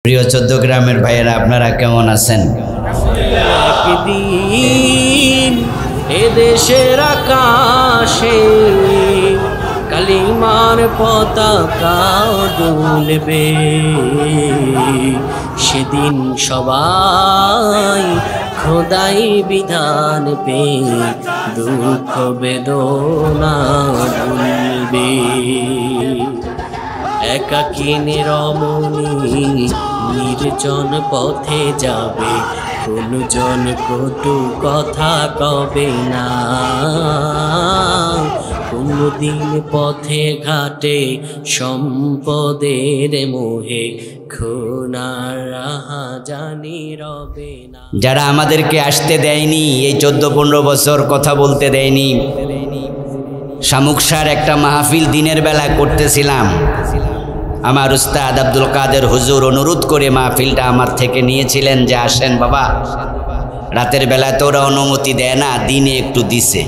প্রিয় 14 গ্রামের ভাইয়েরা, আপনারা কেমন আছেন? একদিন এদেশের আকাশে কালিমার পতাকা দুলবে, সেদিন সবাই খোদাই বিধান পে দুঃখ বেদনা ভুলবে। একাকিনী রমণী নির্জন পথে যাবে, কোনজন কটু কথা কবে না। কোনদিন পথে ঘাটে সম্পদের মোহে খুনার রাহা জানি রবে না। যারা আমাদেরকে আসতে দেয়নি, এই 14-15 বছর কথা বলতে দেয়নি, শামুকসার একটা মাহফিল দিনের বেলা করতেছিলাম। আমার উস্তাদ আব্দুল কাদের হুজুর অনুরোধ করে মাহফিলটা আমার থেকে নিয়েছিলেন যে আসেন বাবা, রাতের বেলা তো ওরা অনুমতি দেয় না, দিনে একটু দিছে।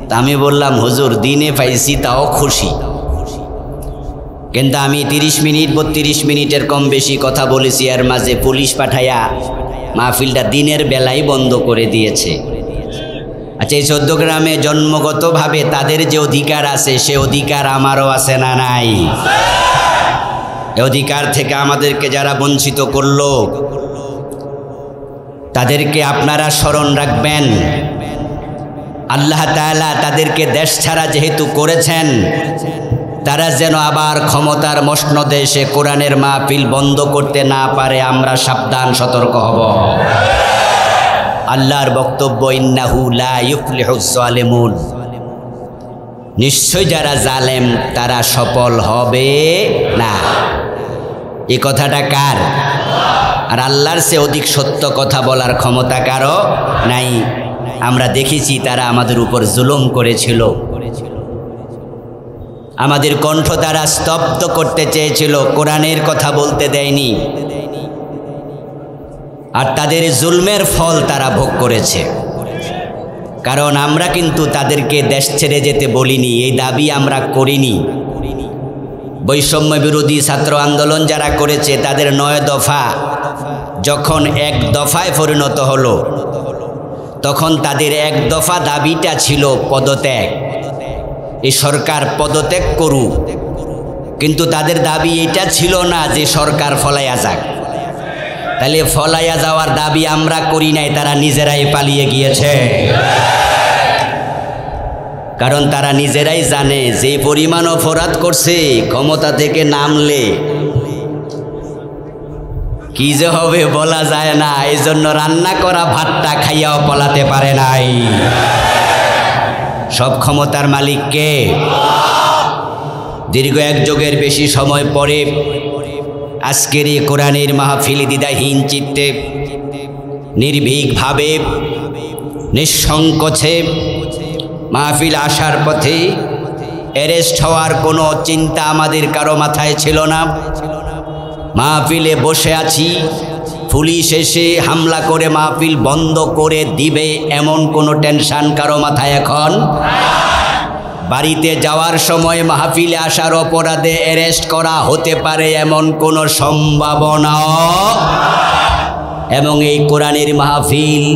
তা আমি বললাম হুজুর দিনে পাইছি তাও খুশি, কিন্তু আমি 30 মিনিট 32 মিনিটের কম বেশি কথা বলেছি, এর মাঝে পুলিশ পাঠাইয়া মাহফিলটা দিনের বেলায় বন্ধ করে দিয়েছে। আচ্ছা, এই 14 গ্রামে জন্মগতভাবে তাদের যে অধিকার আছে সে অধিকার আমারও আছে না নাই? এই অধিকার থেকে আমাদেরকে যারা বঞ্চিত করলো তাদেরকে আপনারা স্মরণ রাখবেন। আল্লাহ তাআলা তাদেরকে দেশ ছাড়া যেহেতু করেছেন, তারা যেন আবার ক্ষমতার মসনদে এসে কোরআনের মাহফিল বন্ধ করতে না পারে, আমরা সাবধান সতর্ক হব। আল্লাহর বক্তব্য ইন্নাহু লা ইউফলিহুজ জালিমুন, নিশ্চয় যারা জালেম তারা সফল হবে না। এই কথাটা কার? আর আল্লাহর চেয়ে অধিক সত্য কথা বলার ক্ষমতা কারো নাই। আমরা দেখেছি তারা আমাদের উপর জুলুম করেছিল, আমাদের কণ্ঠ তারা স্তব্ধ করতে চেয়েছিল, কোরআনের কথা বলতে দেয়নি, আর তাদের জুলমের ফল তারা ভোগ করেছে। কারণ আমরা কিন্তু তাদেরকে দেশ ছেড়ে যেতে বলিনি, এই দাবি আমরা করিনি। বৈষম্য বিরোধী ছাত্র আন্দোলন যারা করেছে তাদের 9 দফা যখন 1 দফায় পরিণত হলো, তখন তাদের 1 দফা দাবিটা ছিল পদত্যাগ। এই সরকার পদত্যাগ করুক, কিন্তু তাদের দাবি এটা ছিল না যে সরকার ফলাইয়া যাক। তাহলে ফলাইয়া যাওয়ার দাবি আমরা করি নাই, তারা নিজেরাই পালিয়ে গিয়েছে। কারণ তারা নিজেরাই জানে যে পরিমাণ অপরাধ করছে, ক্ষমতা থেকে নামলে কি যে হবে বলা যায় না। এই জন্য রান্না করা ভাতটা খাইয়াও পলাতে পারে নাই। সব ক্ষমতার মালিক কে? দীর্ঘ 1 যুগের বেশি সময় পরে আজকের এই কোরআনের মাহফিল দ্বিধাহীন চিত্তে নির্ভীকভাবে নিঃসংকোচে মাহফিল আসার পথে অ্যারেস্ট হওয়ার কোনো চিন্তা আমাদের কারো মাথায় ছিল না। মাহফিলে বসে আছি, পুলিশ এসে হামলা করে মাহফিল বন্ধ করে দিবে এমন কোনো টেনশন কারো মাথায় এখন? বাড়িতে যাওয়ার সময় মাহফিলে আসার অপরাধে অ্যারেস্ট করা হতে পারে এমন কোনো সম্ভাবনাও? এবং এই কোরআনের মাহফিল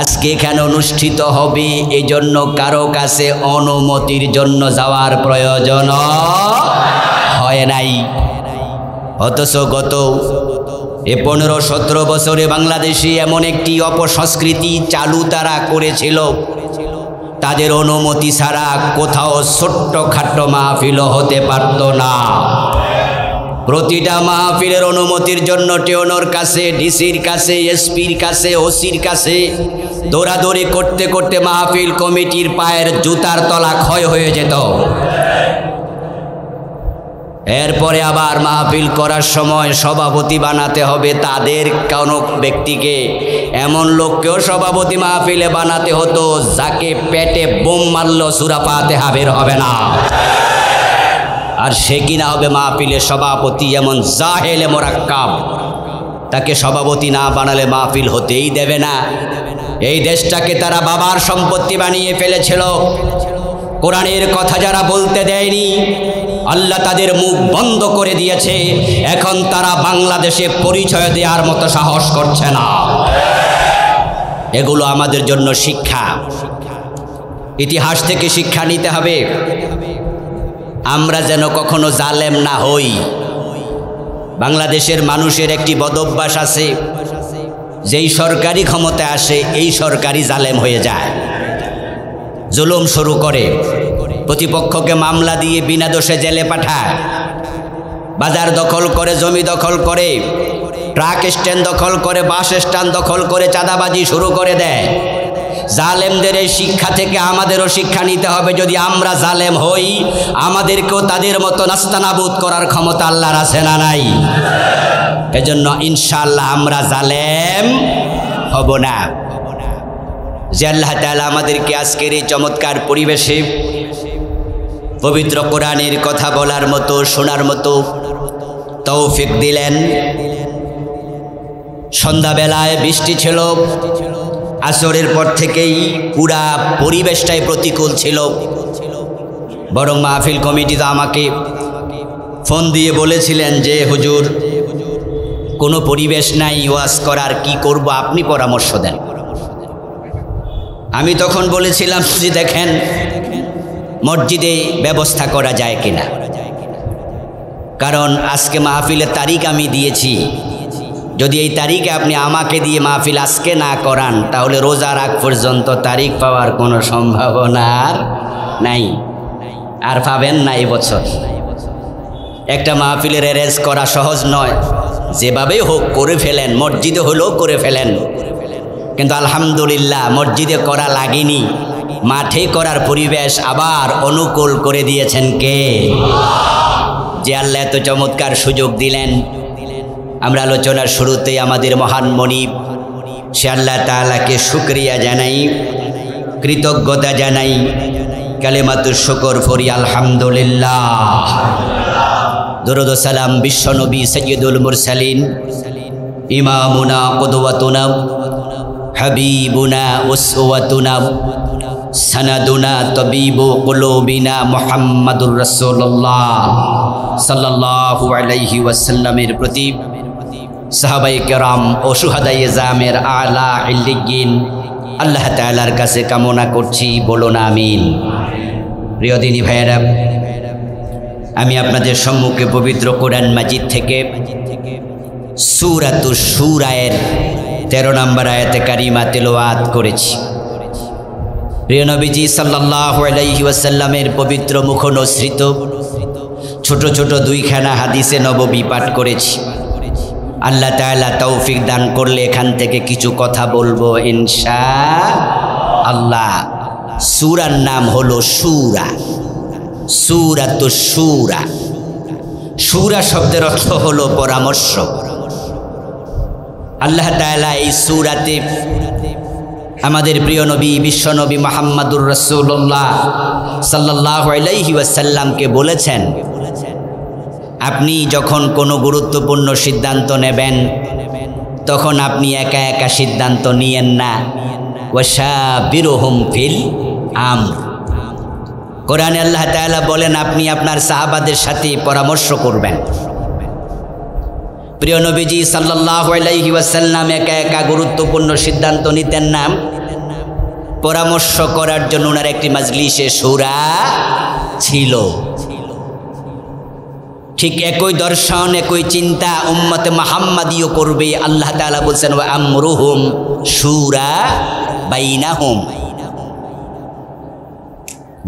আজকে এখানে অনুষ্ঠিত হবে, এই জন্য কারো কাছে অনুমতির জন্য যাওয়ার প্রয়োজন হয় নাই। অথচ গত 15-17 বছরে বাংলাদেশে এমন একটি অপসংস্কৃতি চালু তারা করেছিল, তাদের অনুমতি ছাড়া কোথাও ছোট্টখাট্ট মাহফিলও হতে পারত না। প্রতিটা মাহফিলের অনুমতির জন্য টিওনোর কাছে, ডিসির কাছে, এসপির কাছে, ওসির কাছে দৌড়াদৌড়ি করতে করতে মাহফিল কমিটির পায়ের জুতার তলা ক্ষয় হয়ে যেত। এরপরে আবার মাহফিল করার সময় সভাপতি বানাতে হবে তাদের কোনো ব্যক্তিকে, এমন লোককেও সভাপতি মাহফিলে বানাতে হতো যাকে পেটে বোম মারল সূরা ফাতিহা বের হবে না, আর সে কিনা হবে মাহফিলের সভাপতি। এমন জাহেলে মোরাক্কাব, তাকে সভাপতি না বানালে মাহফিল হতেই দেবে না। এই দেশটাকে তারা বাবার সম্পত্তি বানিয়ে ফেলেছিল। কোরআনের কথা যারা বলতে দেয়নি, আল্লাহ তাদের মুখ বন্ধ করে দিয়েছে। এখন তারা বাংলাদেশে পরিচয় দেওয়ার মতো সাহস করছে না। এগুলো আমাদের জন্য শিক্ষা। ইতিহাস থেকে শিক্ষা নিতে হবে, আমরা যেন কখনো জালেম না হই। বাংলাদেশের মানুষের একটি বদভ্যাস আছে, যেই সরকারি ক্ষমতায় আসে এই সরকারি জালেম হয়ে যায়, জুলুম শুরু করে, প্রতিপক্ষকে মামলা দিয়ে বিনা দোষে জেলে পাঠায়, বাজার দখল করে, জমি দখল করে, ট্রাক স্ট্যান্ড দখল করে, বাস স্ট্যান্ড দখল করে চাঁদাবাজি শুরু করে দেয়। জালেমদের এই শিক্ষা থেকে আমাদেরও শিক্ষা নিতে হবে। যদি আমরা জালেম হই, আমাদেরকেও তাদের মতো নাস্তানাবুদ করার ক্ষমতা আল্লাহর আছে না নাই? এজন্য ইনশাআল্লাহ আমরা জালেম হব না। যে আল্লাহ তাআলা আমাদেরকে আজকের এই চমৎকার পরিবেশে পবিত্র কোরআনের কথা বলার মতো, শোনার মতো তৌফিক দিলেন। সন্ধ্যাবেলায় বৃষ্টি ছিল, আসরের পর থেকেই পুরা পরিবেশটাই প্রতিকূল ছিল। বরং মাহফিল কমিটি তো আমাকে ফোন দিয়ে বলেছিলেন যে হুজুর কোনো পরিবেশ নাই ওয়াজ করার, কি করব আপনি পরামর্শ দেন। আমি তখন বলেছিলাম যে দেখেন মসজিদে ব্যবস্থা করা যায় কিনা, কারণ আজকে মাহফিলের তারিখ আমি দিয়েছি। যদি এই তারিখে আপনি আমাকে দিয়ে মাহফিল আজকে না করান, তাহলে রোজার আগ পর্যন্ত তারিখ পাওয়ার কোনো সম্ভাবনা নাই, আর পাবেন না এবছর। একটা মাহফিলের অ্যারেঞ্জ করা সহজ নয়, যেভাবেই হোক করে ফেলেন, মসজিদে হলেও করে ফেলেন। কিন্তু আলহামদুলিল্লাহ মসজিদে করা লাগেনি, মাঠে করার পরিবেশ আবার অনুকূল করে দিয়েছেন কে? যে আল্লাহ এত চমৎকার সুযোগ দিলেন। আমরা আলোচনার শুরুতেই আমাদের মহান মনিব সে আল্লাহ তাআলাকে শুকরিয়া জানাই, কৃতজ্ঞতা জানাই, কালেমাতুশ শুকর পড়ি আলহামদুলিল্লাহ। দরুদ ও সালাম বিশ্বনবী সাইয়্যিদুল মুরসালিন, ইমামুনা কুদওয়াতুনা, হাবিবুনা উসওয়াতুনা, সানাদুনা তবিবু কুলুবিনা মুহাম্মাদুর রাসূলুল্লাহ সাল্লাল্লাহু আলাইহি ওয়াসাল্লামের প্রতি, সাহাবায়ে কেরাম ও শুহাদায়ে জামের আলা ইল্লিয়িন আল্লাহ তাআলার কাছে কামনা করছি, বলুন আমিন। প্রিয় দিনী ভাইয়েরা, আমি আপনাদের সম্মুখে পবিত্র কোরআন মাজিদ থেকে সূরাতুশ শূরায়ের 13 নম্বর আয়াতে কারিমা তেলাওয়াত করেছি। প্রিয় নবীজি সাল্লাল্লাহু আলাইহি ওয়াসাল্লামের পবিত্র মুখনসৃত ছোট ছোট দুইখানা হাদিসে নববী পাঠ করেছি। আল্লাহ তাআলা তৌফিক দান করলে এখান থেকে কিছু কথা বলবো ইনশাআল্লাহ। সূরার নাম হলো সূরা, সূরাতুশ শূরা। শূরা শব্দের অর্থ হলো পরামর্শ। আল্লাহ তাআলা এই সূরাতে আমাদের প্রিয় নবী বিশ্বনবী মুহাম্মাদুর রাসূলুল্লাহ সাল্লাল্লাহু আলাইহি ওয়াসাল্লামকে বলেছেন, আপনি যখন কোনো গুরুত্বপূর্ণ সিদ্ধান্ত নেবেন তখন আপনি একা একা সিদ্ধান্ত নিয়েন না। ওয়াশাবিরুহুম ফিল আমর। কোরআনে আল্লাহ তাআলা বলেন আপনি আপনার সাহাবাদের সাথে পরামর্শ করবেন। প্রিয় নবীজি সাল্লাল্লাহু আলাইহি ওয়াসাল্লাম একা একা গুরুত্বপূর্ণ সিদ্ধান্ত নিতেন না, পরামর্শ করার জন্য ওনার একটি মাজলিসে শূরা ছিল। ঠিক একই দর্শন, একই চিন্তা উম্মতে মুহাম্মাদিও করবে। আল্লাহ তাআলা বলছেন ওয়া আমরুহুম শূরা বাইনাহুম।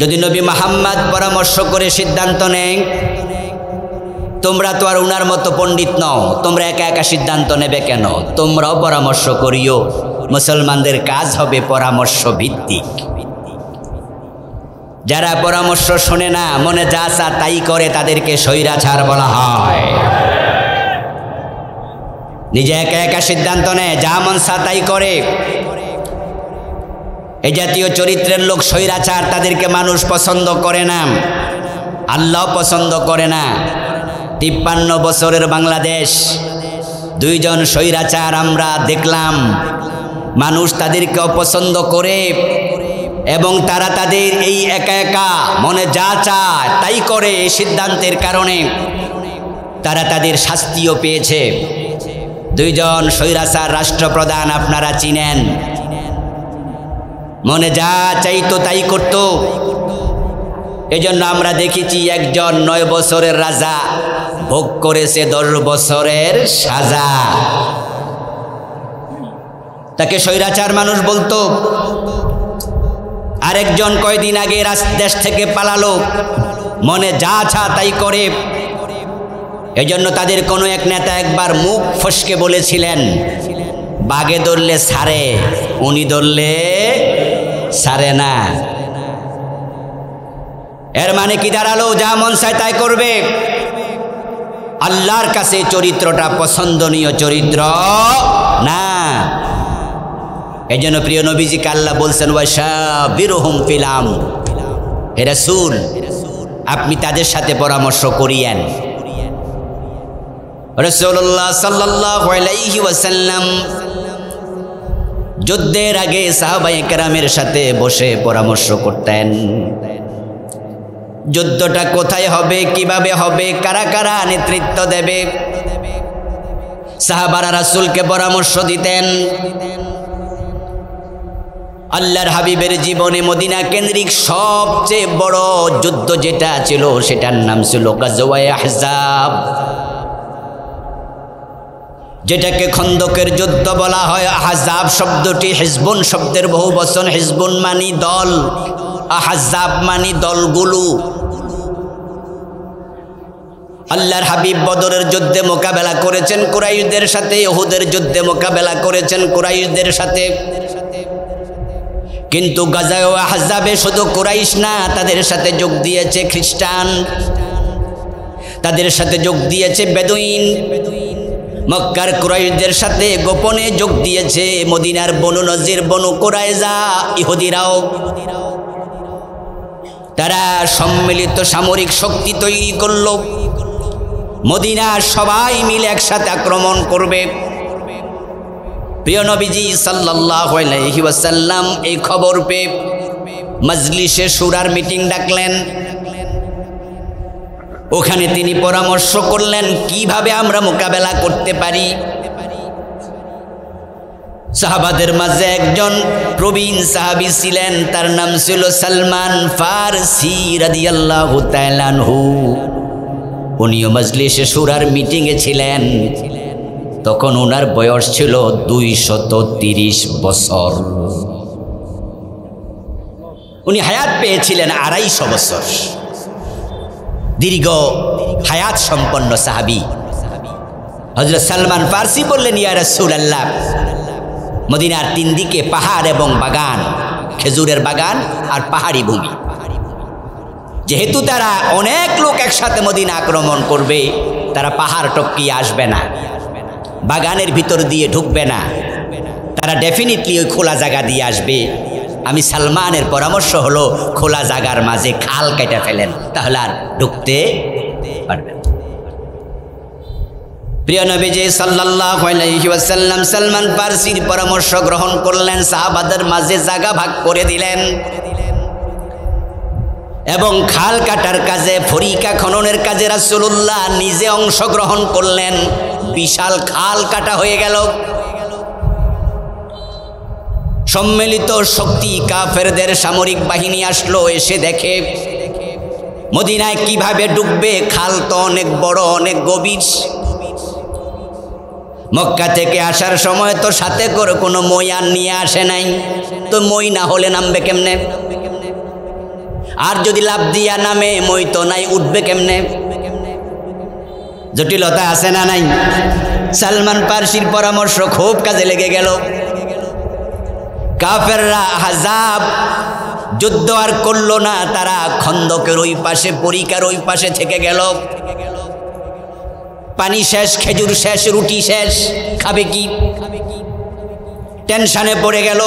যদি নবী মুহাম্মদ পরামর্শ করে সিদ্ধান্ত নেন, তোমরা তো আর উনার মতো পণ্ডিত নও, তোমরা একা একা সিদ্ধান্ত নেবে কেন? তোমরাও পরামর্শ করিও। মুসলমানদের কাজ হবে পরামর্শ ভিত্তিক। যারা পরামর্শ শোনে না, মনে যা চা তাই করে, তাদেরকে স্বৈরাচার বলা হয়। নিজে একা একা সিদ্ধান্ত নেয়, যা মন চা তাই করে, এই জাতীয় চরিত্রের লোক স্বৈরাচার। তাদেরকে মানুষ পছন্দ করে না, আল্লাহ পছন্দ করে না। 53 বছরের বাংলাদেশ, 2 জন স্বৈরাচার আমরা দেখলাম। মানুষ তাদেরকে অপছন্দ করে, এবং তারা তাদের এই একা একা মনে যা চায় তাই করে, এই সিদ্ধান্তের কারণে তারা তাদের শাস্তিও পেয়েছে। দুইজন স্বৈরাচার রাষ্ট্রপ্রধান আপনারা চিনেন, মনে যা চাইতো তাই করত। এজন্য আমরা দেখেছি একজন 9 বছরের রাজা ভোগ করেছে 10 বছরের সাজা। তাকে স্বৈরাচার মানুষ বলতো। আরেকজন কয়দিন আগে দেশ থেকে পালালো, মনে যা চা তাই করে। এজন্য তাদের কোনো এক নেতা একবার মুখ ফসকে বলেছিলেন, বাগে ধরলে ছাড়ে, উনি ধরলে ছাড়ে না। এর মানে কি দাঁড়ালো? যা মন চায় তাই করবে। আল্লাহর কাছে চরিত্রটা পছন্দনীয় চরিত্র না। এই জন্য প্রিয় নবীজিকে আল্লাহ বলছেন, ওয়াশাবিরহুম ফিল আমর, হে রাসূল আপনি তাদের সাথে পরামর্শ করিয়েন। রাসূলুল্লাহ সাল্লাল্লাহু আলাইহি ওয়াসাল্লাম যুদ্ধের আগে সাহাবায়ে কেরামের সাথে বসে পরামর্শ করতেন। যুদ্ধটা কোথায় হবে, কিভাবে হবে, কারা কারা নেতৃত্ব দেবে, সাহাবারা রাসূলকে পরামর্শ দিতেন। আল্লাহর হাবিবের জীবনে মদিনা কেন্দ্রিক সবচেয়ে বড় যুদ্ধ যেটা ছিল সেটার নাম ছিল গাজওয়ায়ে আহজাব, যেটাকে খন্দকের যুদ্ধ বলা হয়। আহজাব শব্দটি হিজবুন শব্দের বহুবচন। হিজবুন মানি দল, আহজাব মানি দলগুলো। আল্লাহর হাবিব বদরের যুদ্ধে মোকাবেলা করেছেন কুরাইশদের সাথে, উহুদের যুদ্ধে মোকাবেলা করেছেন কুরাইশদের সাথে। কিন্তু গাজায়ে আহজাবে শুধু কুরাইশ না, তাদের সাথে যোগ দিয়েছে খ্রিস্টান, তাদের সাথে যোগ দিয়েছে বেদুইন। মক্কার কুরাইশদের সাথে গোপনে যোগ দিয়েছে মদিনার বনু নজির, বনু কুরাইজা, ইহুদিরাও। তারা সম্মিলিত সামরিক শক্তি তৈরি করল, মদিনার সবাই মিলে একসাথে আক্রমণ করবে। প্রিয় নবীজি সাল্লাল্লাহু আলাইহি ওয়াসাল্লাম এই খবর পেয়ে মজলিসে শুরার মিটিং ডাকলেন। ওখানে তিনি পরামর্শ করলেন কিভাবে আমরা মোকাবেলা করতে পারি। সাহাবাদের মাঝে একজন প্রবীণ সাহাবী ছিলেন, তার নাম ছিল সালমান ফারসি রাদিয়াল্লাহু তাআলা আনহু। উনিও মজলিসে শুরার মিটিংয়ে ছিলেন। তখন ওনার বয়স ছিল 230 বছর। উনি হায়াত পেয়েছিলেন 250 বছর। দীর্ঘ হায়াত সম্পন্ন সাহাবী হযরত সালমান ফারসি বললেন, ইয়া রাসূলুল্লাহ, মদিনার 3 দিকে পাহাড় এবং বাগান, খেজুরের বাগান আর পাহাড়ি ভূমি। যেহেতু তারা অনেক লোক একসাথে মদিনা আক্রমণ করবে, তারা পাহাড় টপকিয়ে আসবে না, বাগানের ভিতর দিয়ে ঢুকবে না, তারা ডেফিনেটলি ওই খোলা জায়গা দিয়ে আসবে। আমি সালমানের পরামর্শ হলো খোলা জায়গার মাঝে খাল কেটে ফেলেন, তাহলে আর ঢুকতে পারবেন। প্রিয় নবীজি সাল্লাল্লাহু আলাইহি ওয়াসাল্লাম সালমান ফারসির পরামর্শ গ্রহণ করলেন, সাহাবাদের মাঝে জায়গা ভাগ করে দিলেন এবং খাল কাটার কাজে, ফরিকা খননের কাজে রাসূলুল্লাহ নিজে অংশগ্রহণ করলেন। বিশাল খাল কাটা হয়ে গেল। সম্মিলিত শক্তি কাফেরদের সামরিক বাহিনী আসলো, এসে দেখে মদিনায় কিভাবে ডুববে। খাল তো অনেক বড়, অনেক গভীর। মক্কা থেকে আসার সময় তো সাথে করে কোনো মই আর নিয়ে আসে নাই, তো মই না হলে নামবে কেমনে? আর যদি লাভ দিয়া নামে, মই তো নাই, উঠবে কেমনে? জটিলতা আছে না নাই? সালমান ফারসির পরামর্শ খুব কাজে লেগে গেল। কাফেররা আহজাব যুদ্ধ আর করলো না, তারা খন্দকের ওই পাশে, পরিকার ওই পাশে থেকে গেল। পানি শেষ, খেজুর শেষ, রুটি শেষ, খাবে কি? টেনশনে পড়ে গেল।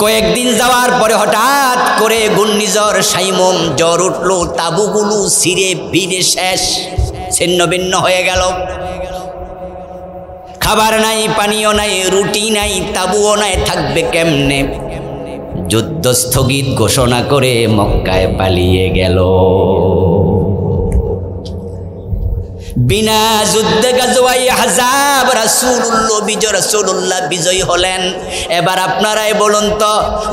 কয়েকদিন যাওয়ার পরে হঠাৎ করে ঘূর্ণিঝড় সাইমুম জ্বর উঠল, তাবুগুলো ছিঁড়ে ভিড়ে শেষ, ছিন্ন ভিন্ন হয়ে গেল। খাবার নাই, পানীয় নাই, রুটি নাই, তাবুও নাই, থাকবে কেমনে? যুদ্ধ স্থগিত ঘোষণা করে মক্কায় পালিয়ে গেল। বিনা যুদ্ধে গাজওয়ায়ে আহজাব রাসূলুল্লাহ বিজয়ী হলেন। এবার আপনারাই বলুন তো,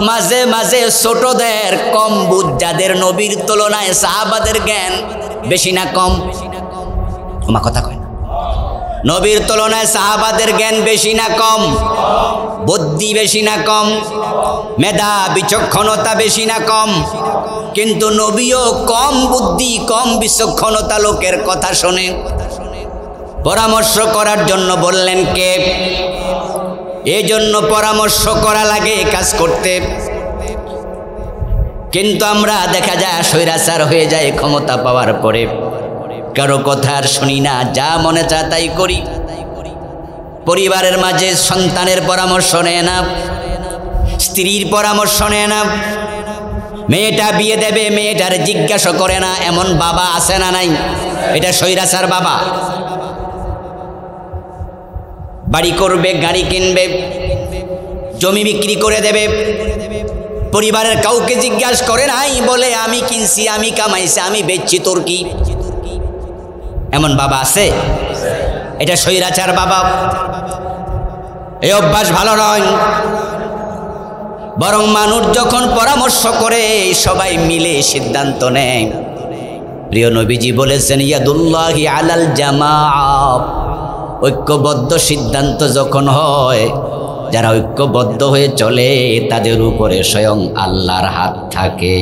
মাঝে মাঝে ছোটদের কম বুঝ যাদের নবীর তুলনায় সাহাবাদের জ্ঞান বেশি না কম? আমার কথা কয় না? নবীর তুলনায় সাহাবাদের জ্ঞান বেশি না কম? বুদ্ধি বেশি না কম? মেধা বিচক্ষণতা বেশি না কম? কিন্তু নবীও কম বুদ্ধি কম বিচক্ষণতা লোকের কথা শুনে পরামর্শ করার জন্য বললেন কে? এই জন্য পরামর্শ করা লাগে কাজ করতে। কিন্তু আমরা দেখা যায় স্বৈরাচার হয়ে যায় ক্ষমতা পাওয়ার পরে, কারো কথা আর শুনি না, যা মনে চায় তাই করি। পরিবারের মাঝে সন্তানের পরামর্শ নেয় না, স্ত্রীর পরামর্শ নেয় না, মেয়েটা বিয়ে দেবে মেয়েটার জিজ্ঞাসা করে না। এমন বাবা আছে না নাই? এটা স্বৈরাচার বাবা। বাড়ি করবে, গাড়ি কিনবে, জমি বিক্রি করে দেবে, পরিবারের কাউকে জিজ্ঞাসা করে নাই, বলে আমি কিনছি, আমি কামাইছি, আমি বেচছি, তোর কি? এমন বাবা আছে? এটা স্বৈরাচার বাবা। এই অভ্যাস ভালো নয়। বরং মানুষ যখন পরামর্শ করে সবাই মিলে সিদ্ধান্ত নেয়। প্রিয় নবীজি বলেছেন ইয়াদুল্লাহি আলাল জামাআ, ঐক্যবদ্ধ সিদ্ধান্ত যখন হয়, যারা ঐক্যবদ্ধ হয়ে চলে তাদের উপরে স্বয়ং আল্লাহর হাত থাকে।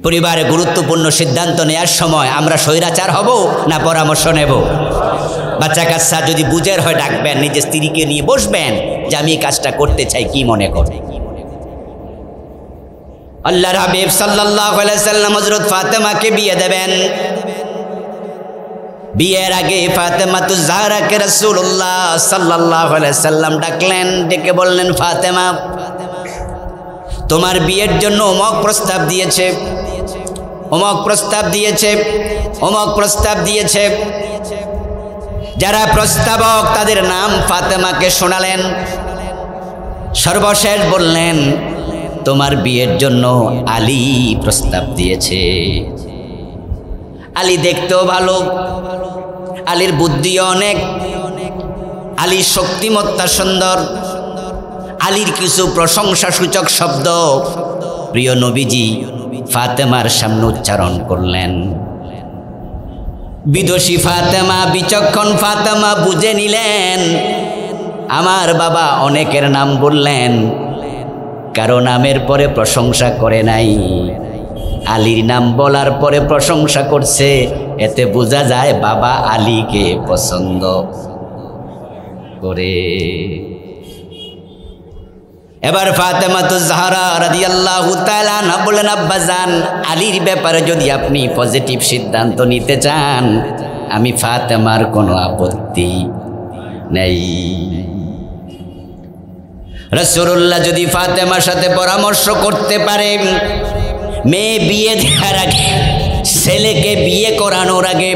পরিবারে গুরুত্বপূর্ণ সিদ্ধান্ত নেওয়ার সময় আমরা স্বৈরাচার হব না পরামর্শ নেব? বাচ্চা কাচ্চা যদি বুঝের হয় ডাকবেন, নিজের স্ত্রীকে নিয়ে বসবেন যে আমি এই কাজটা করতে চাই, কি মনে করে? আল্লাহর হাবিব সাল্লাল্লাহু আলাইহি সাল্লাম হযরত ফাতেমাকে বিয়ে দেবেন। বিয়ের আগে ফাতেমাতুজ জাহরাকে রাসূলুল্লাহ সাল্লাল্লাহু আলাইহি সাল্লাম ডাকলেন, ডেকে বললেন, ফাতেমা, তোমার বিয়ের জন্য অমুক প্রস্তাব দিয়েছে, অমুক প্রস্তাব দিয়েছে, অমুক প্রস্তাব দিয়েছে। যারা প্রস্তাবক তাদের নাম ফাতেমাকে শোনালেন। সর্বশেষ বললেন, তোমার বিয়ের জন্য আলী প্রস্তাব দিয়েছে। আলী দেখতেও ভালো, আলীর বুদ্ধিও অনেক, আলীর শক্তিমত্তা সুন্দর, আলীর কিছু প্রশংসাসূচক শব্দ প্রিয় নবীজি ফাতেমার সামনে উচ্চারণ করলেন। বিদুষী ফাতেমা, বিচক্ষণ ফাতেমা বুঝে নিলেন আমার বাবা অনেকের নাম বললেন, কারো নামের পরে প্রশংসা করে নাই, আলীর নাম বলার পরে প্রশংসা করছে। এতে বোঝা যায় বাবা আলীকে পছন্দ করে। এবার ফাতেমাতুজ জাহরা রাদিয়াল্লাহু তাআলা আনহা বলেন, আব্বাজান, আলীর ব্যাপারে যদি আপনি পজিটিভ সিদ্ধান্ত নিতে চান, আমি ফাতেমার কোনো আপত্তি নেই। রাসূলুল্লাহ যদি ফাতেমার সাথে পরামর্শ করতে পারে, মেয়ে বিয়ে দেওয়ার আগে, ছেলেকে বিয়ে করানোর আগে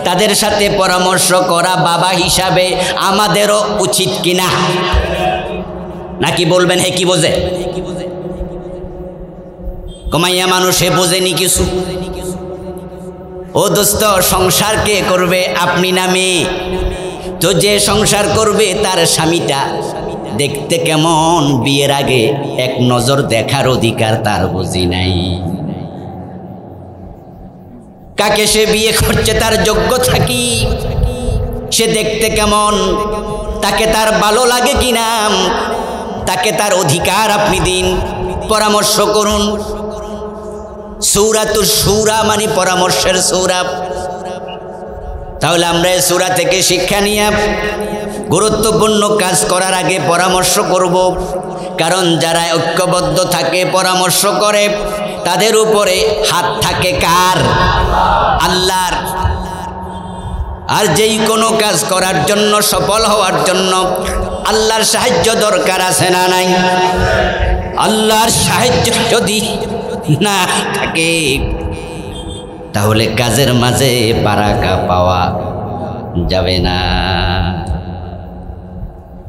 তাদের সাথে পরামর্শ করা বাবা হিসাবে আমাদেরও উচিত কিনা? নাকি বলবেন হে কি বোঝে? কমাইয়া মানুষে বোঝেনি কিছু। ও দোস্ত, সংসার কে করবে? আপনি না মেয়ে? তো যে সংসার করবে তার স্বামীটা দেখতে কেমন, বিয়ের আগে এক নজর দেখার অধিকার তার বুঝি নাই। কাকে সে বিয়ে করছে তার যোগ্যতা কি, সে দেখতে কেমন, তাকে তার ভালো লাগে কিনা, তাকে তার অধিকার আপনি দিন, পরামর্শ করুন। সূরাতুশ শূরা মানে পরামর্শের সূরা। তাহলে আমরা এই সূরা থেকে শিক্ষা নিয়ে গুরুত্বপূর্ণ কাজ করার আগে পরামর্শ করব। কারণ যারা ঐক্যবদ্ধ থাকে, পরামর্শ করে, তাদের উপরে হাত থাকে কার? আল্লাহর। আর যেই কোনো কাজ করার জন্য, সফল হওয়ার জন্য আল্লাহর সাহায্য দরকার আছে না নাই? আল্লাহর সাহায্য যদি না থাকে তাহলে কাজের মাঝে বারাকা পাওয়া যাবে না।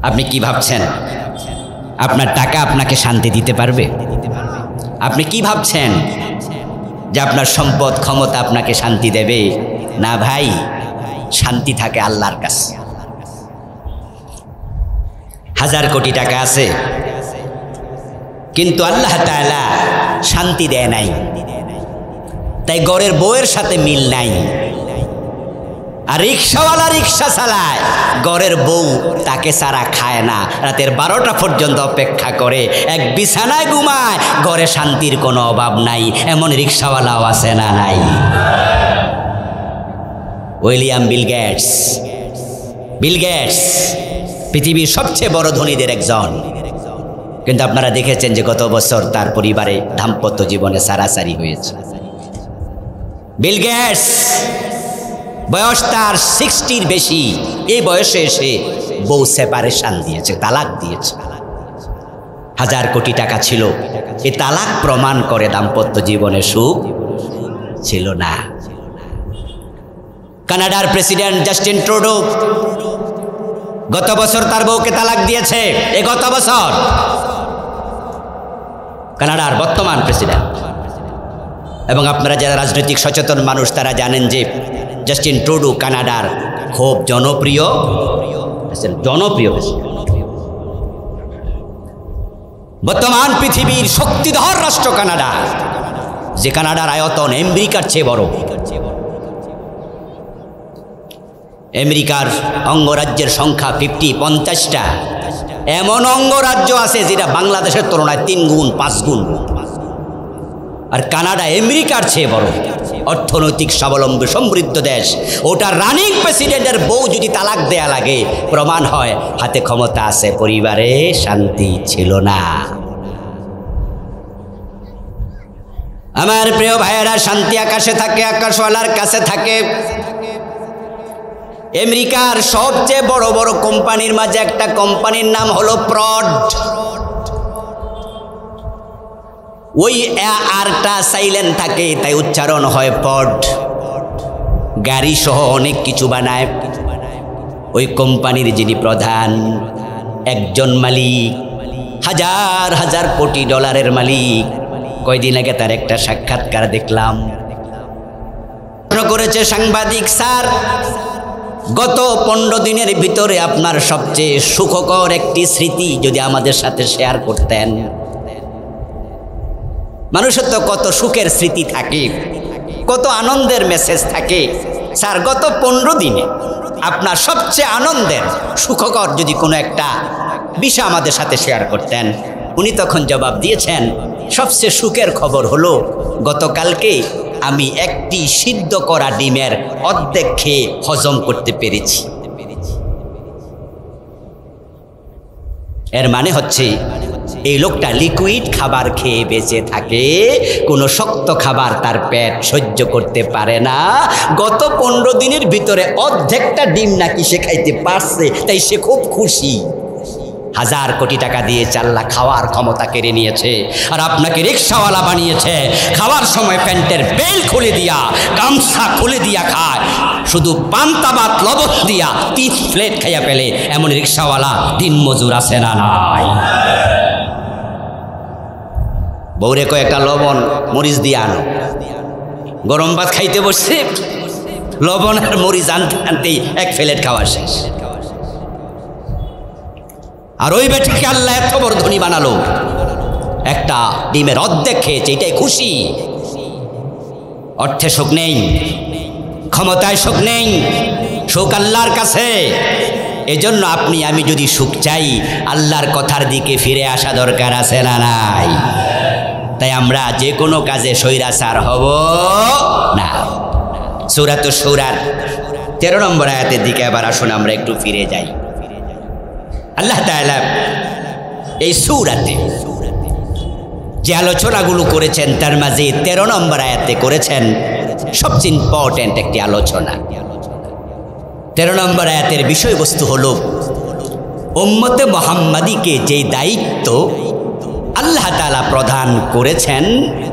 আপনি কি ভাবছেন আপনার টাকা আপনাকে শান্তি দিতে পারবে? আপনি কি ভাবছেন যে আপনার সম্পদ ক্ষমতা আপনাকে শান্তি দেবে? না ভাই, শান্তি থাকে আল্লাহর কাছে। 1000 কোটি টাকা আছে, কিন্তু আল্লাহ তাআলা শান্তি দেয় নাই, তাই ঘরের বউয়ের সাথে মিল নাই। আর রিক্সাওয়ালা রিক্সা চালায়, ঘরের বউ তাকে ছাড়া খায় না, রাতের 12টা পর্যন্ত অপেক্ষা করে, এক বিছানায় ঘুমায়, ঘরে শান্তির কোনো অভাব নাই। এমন রিক্সাওয়ালাও আছে না নাই? উইলিয়াম বিল গেটস পৃথিবীর সবচেয়ে বড় ধনীদের একজন, কিন্তু আপনারা দেখেছেন যে গত বছর তার পরিবারে দাম্পত্য জীবনে সারাসারি হয়েছে। বিল গেটস বয়স তার 60-র বেশি, এই বয়সে এসে বউ সেপারেশন দিয়েছে, তালাক দিয়েছে। 1000 কোটি টাকা ছিল, এই তালাক প্রমাণ করে দাম্পত্য জীবনে সুখ ছিল না। কানাডার প্রেসিডেন্ট জাস্টিন ট্রুডো গত বছর তার বউকে তালাক দিয়েছে। এই গত বছর কানাডার বর্তমান প্রেসিডেন্ট। এবং আপনারা যারা রাজনৈতিক সচেতন মানুষ তারা জানেন যে জাস্টিন ট্রুডো কানাডার খুব জনপ্রিয় বর্তমান পৃথিবীর শক্তিধর রাষ্ট্র কানাডা, যে কানাডার আয়তন আমেরিকার চেয়ে বড়। আমেরিকার অঙ্গরাজ্যের সংখ্যা 50-50টা। এমন অঙ্গরাজ্য আছে যেটা বাংলাদেশের তুলনায় 3 গুণ 5 গুণ। আর কানাডা আমেরিকার চেয়ে বড়, অর্থনৈতিক স্বাবলম্বী সমৃদ্ধ দেশ। ওটার রানিং প্রেসিডেন্টের বউ যদি তালাক দেয়া লাগে, প্রমাণ হয় হাতে ক্ষমতা আছে, পরিবারে শান্তি ছিল না। আমার প্রিয় ভাইয়েরা, শান্তি আকাশে থাকে, আকাশওয়ালার কাছে থাকে। আমেরিকার সবচেয়ে বড় বড় কোম্পানির মাঝে একটা কোম্পানির নাম হলো প্রড। ওই আরটা সাইলেন্ট থাকে, তাই উচ্চারণ হয় পড। গাড়ি সহ অনেক কিছু বানায়। ওই কোম্পানির যিনি প্রধান, একজন মালিক, হাজার হাজার কোটি ডলারের মালিক। কয়দিন আগে তার একটা সাক্ষাৎকার দেখলাম। করেছে সাংবাদিক, স্যার গত 15 দিনের ভিতরে আপনার সবচেয়ে সুখকর একটি স্মৃতি যদি আমাদের সাথে শেয়ার করতেন। মানুষের তো কত সুখের স্মৃতি থাকে, কত আনন্দের মেসেজ থাকে। স্যার গত 15 দিনে আপনার সবচেয়ে আনন্দের সুখকর যদি কোনো একটা বিষয় আমাদের সাথে শেয়ার করতেন। উনি তখন জবাব দিয়েছেন, সবচেয়ে সুখের খবর হলো গতকালকে আমি একটি সিদ্ধ করা ডিমের অর্ধেক খেয়ে হজম করতে পেরেছি। এর মানে হচ্ছে এই লোকটা লিকুইড খাবার খেয়ে বেঁচে থাকে, কোনো শক্ত খাবার তার পেট সহ্য করতে পারে না। গত 15 দিনের ভিতরে অর্ধেকটা ডিম নাকি সে খাইতে পারছে, তাই সে খুব খুশি। 1000 কোটি টাকা দিয়ে 4 লাখ খাওয়ার ক্ষমতা কেড়ে নিয়েছে, আর আপনাকে রিক্সাওয়ালা বানিয়েছে। খাওয়ার সময় প্যান্টের বেল খুলে দিয়া, গামছা খুলে দিয়া খায়, শুধু পান্তা ভাত লবণ দিয়া 3 প্লেট খাইয়া পেলে এমন রিক্সাওয়ালা দিন মজুর আছে না নাই? বউরে কয়েকটা লবণ মরিচ দিয়ে আনো। গরম ভাত খাইতে বসছে, লবণ আর মরিচ আনতে আনতেই 1 প্লেট খাওয়া শেষ। আর ওই বেটাকে আল্লাহ এত বড় ধনী বানালো, একটা ডিমের অর্ধেক খেয়েছে, এটাই খুশি। অর্থে সুখ নেই, ক্ষমতায় সুখ নেই, সুখ আল্লাহর কাছে। এজন্য আপনি আমি যদি সুখ চাই, আল্লাহর কথার দিকে ফিরে আসা দরকার আছে না নাই? তাই আমরা যে কোনো কাজে স্বৈরাচার হব না। সূরাতুশ শূরার 13 নম্বর আয়াতের দিকে আবার আসুন আমরা একটু ফিরে যাই। আল্লাহ তাআলা এই সূরাতে যে আলোচনাগুলো করেছেন তার মাঝে 13 নম্বর আয়াতে করেছেন সবচেয়ে ইম্পর্টেন্ট একটি আলোচনা। 13 নম্বর আয়াতের বিষয়বস্তু হলো উম্মতে মুহাম্মাদীকে যে দায়িত্ব আল্লাহ তাআলা প্রদান করেছেন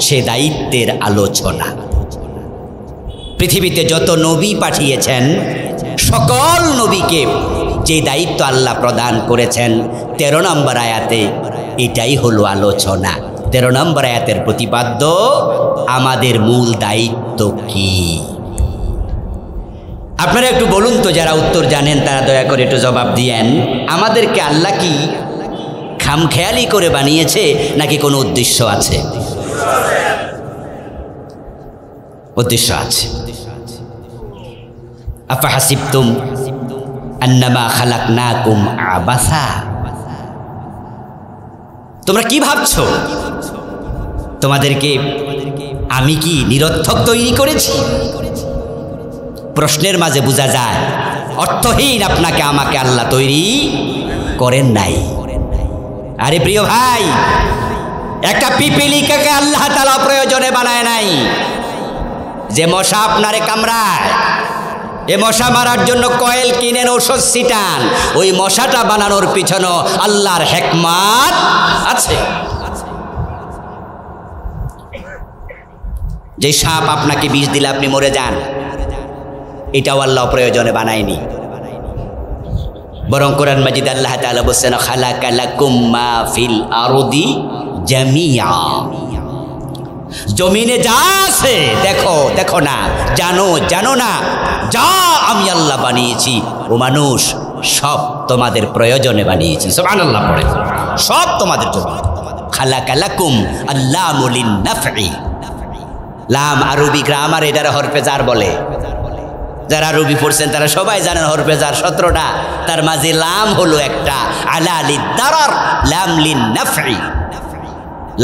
সে দায়িত্বের আলোচনা। পৃথিবীতে যত নবী পাঠিয়েছেন সকল নবীকে যে দায়িত্ব আল্লাহ প্রদান করেছেন 13 নম্বর আয়াতে এটাই হলো আলোচনা। 13 নম্বর আয়াতের প্রতিপাদ্য আমাদের মূল দায়িত্ব কি? আপনারা একটু বলুন তো, যারা উত্তর জানেন তারা দয়া করে একটু জবাব দিয়েন। আমাদেরকে আল্লাহ কি খামখেয়ালি করে বানিয়েছে নাকি কোনো উদ্দেশ্য আছে? উদ্দেশ্য আছে। আফাহাসিবতুম আন্নামা খালাকনাকুম আবাসা, তোমরা কি ভাবছো তোমাদেরকে আমি কি নিরর্থক তৈরি করেছি? প্রশ্নের মাঝে বোঝা যায় অর্থহীন আপনাকে আমাকে আল্লাহ তৈরি করেন নাই। আরে প্রিয় ভাই, একটা পিপিলিকাকে আল্লাহ তাআলা প্রয়োজনে বানায় নাই। যে মশা আপনারে কামড়ায়, এ মশা মারার জন্য কয়েল কিনেন, ঔষধ ছিটান, ওই মশাটা বানানোর পিছনে আল্লাহর হিকমত আছে। যে সাপ আপনাকে বিষ দিলে আপনি মরে যান, এটাও আল্লাহ প্রয়োজনে বানায়নি। বরং কোরআন মাজিদ আল্লাহ তাআলা বলেন খালাকা লাকুম মা ফিল আরদি জামিআ, জমিনে যা আছে দেখো দেখো না, জানো জানো না, যা আমি আল্লাহ বানিয়েছি ও মানুষ সব তোমাদের প্রয়োজনে বানিয়েছি। সুবহানাল্লাহ পড়ে, সব তোমাদের জন্য। খালাকা লাকুম আল্লামু লিন-নাফই, লাম আরবি গ্রামার এটার হরফে জার বলে। যারা আরবি পড়ছেন তারা সবাই জানেন হরফে জার 17টা, তার মাঝে লাম হলো একটা, আলা লিদ-দারার লাম লিন-নাফই।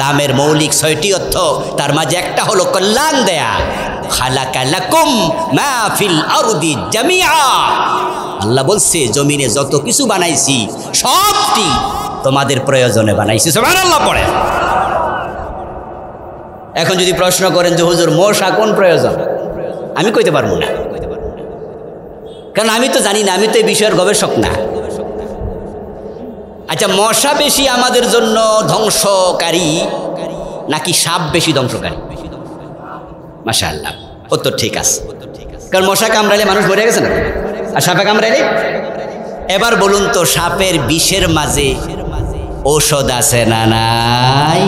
লামের মৌলিক 6টি অর্থ, তার মাঝে একটা হলো কল্যাণ দেয়া। খালাকা লাকুম মা ফিল আরদি জামিআ, আল্লাহ বলছে জমিনে যত কিছু বানাইছি সবটি তোমাদের প্রয়োজনে বানাইছি। সুবহানাল্লাহ পড়ে। এখন যদি প্রশ্ন করেন যে হুজুর মশা কোন প্রয়োজন, আমি কইতে পারবো না, কারণ আমি তো জানি না, আমি তো এই বিষয়ের গবেষক না। আচ্ছা, মশা বেশি আমাদের জন্য ধ্বংসকারী নাকি সাপ বেশি ধ্বংসকারী? মাশাআল্লাহ, উত্তর ঠিক আছে। কারণ মশা কামড়াইলে মানুষ মরে গেছে না, আর সাপে কামড়াইলে। এবার বলুন তো, সাপের বিষের মাঝে ঔষধ আছে না নাই?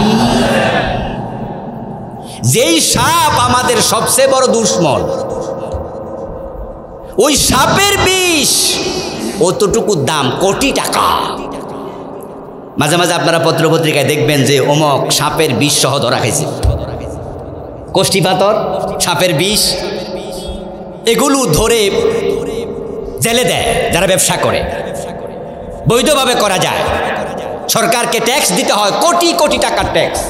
যেই সাপ আমাদের সবচেয়ে বড় দুশ্মন, ওই সাপের বিষ অতটুকু দাম, কোটি টাকা। মাঝে মাঝে আপনারা পত্রপত্রিকায় দেখবেন যে অমক সাপের বিষ সহ ধরা খাইছে, কোষ্ঠী পাথর, সাপের বিষ, এগুলো ধরে জেলে দেয় যারা ব্যবসা করে। বৈধভাবে করা যায়, সরকারকে ট্যাক্স দিতে হয়, কোটি কোটি টাকার ট্যাক্স।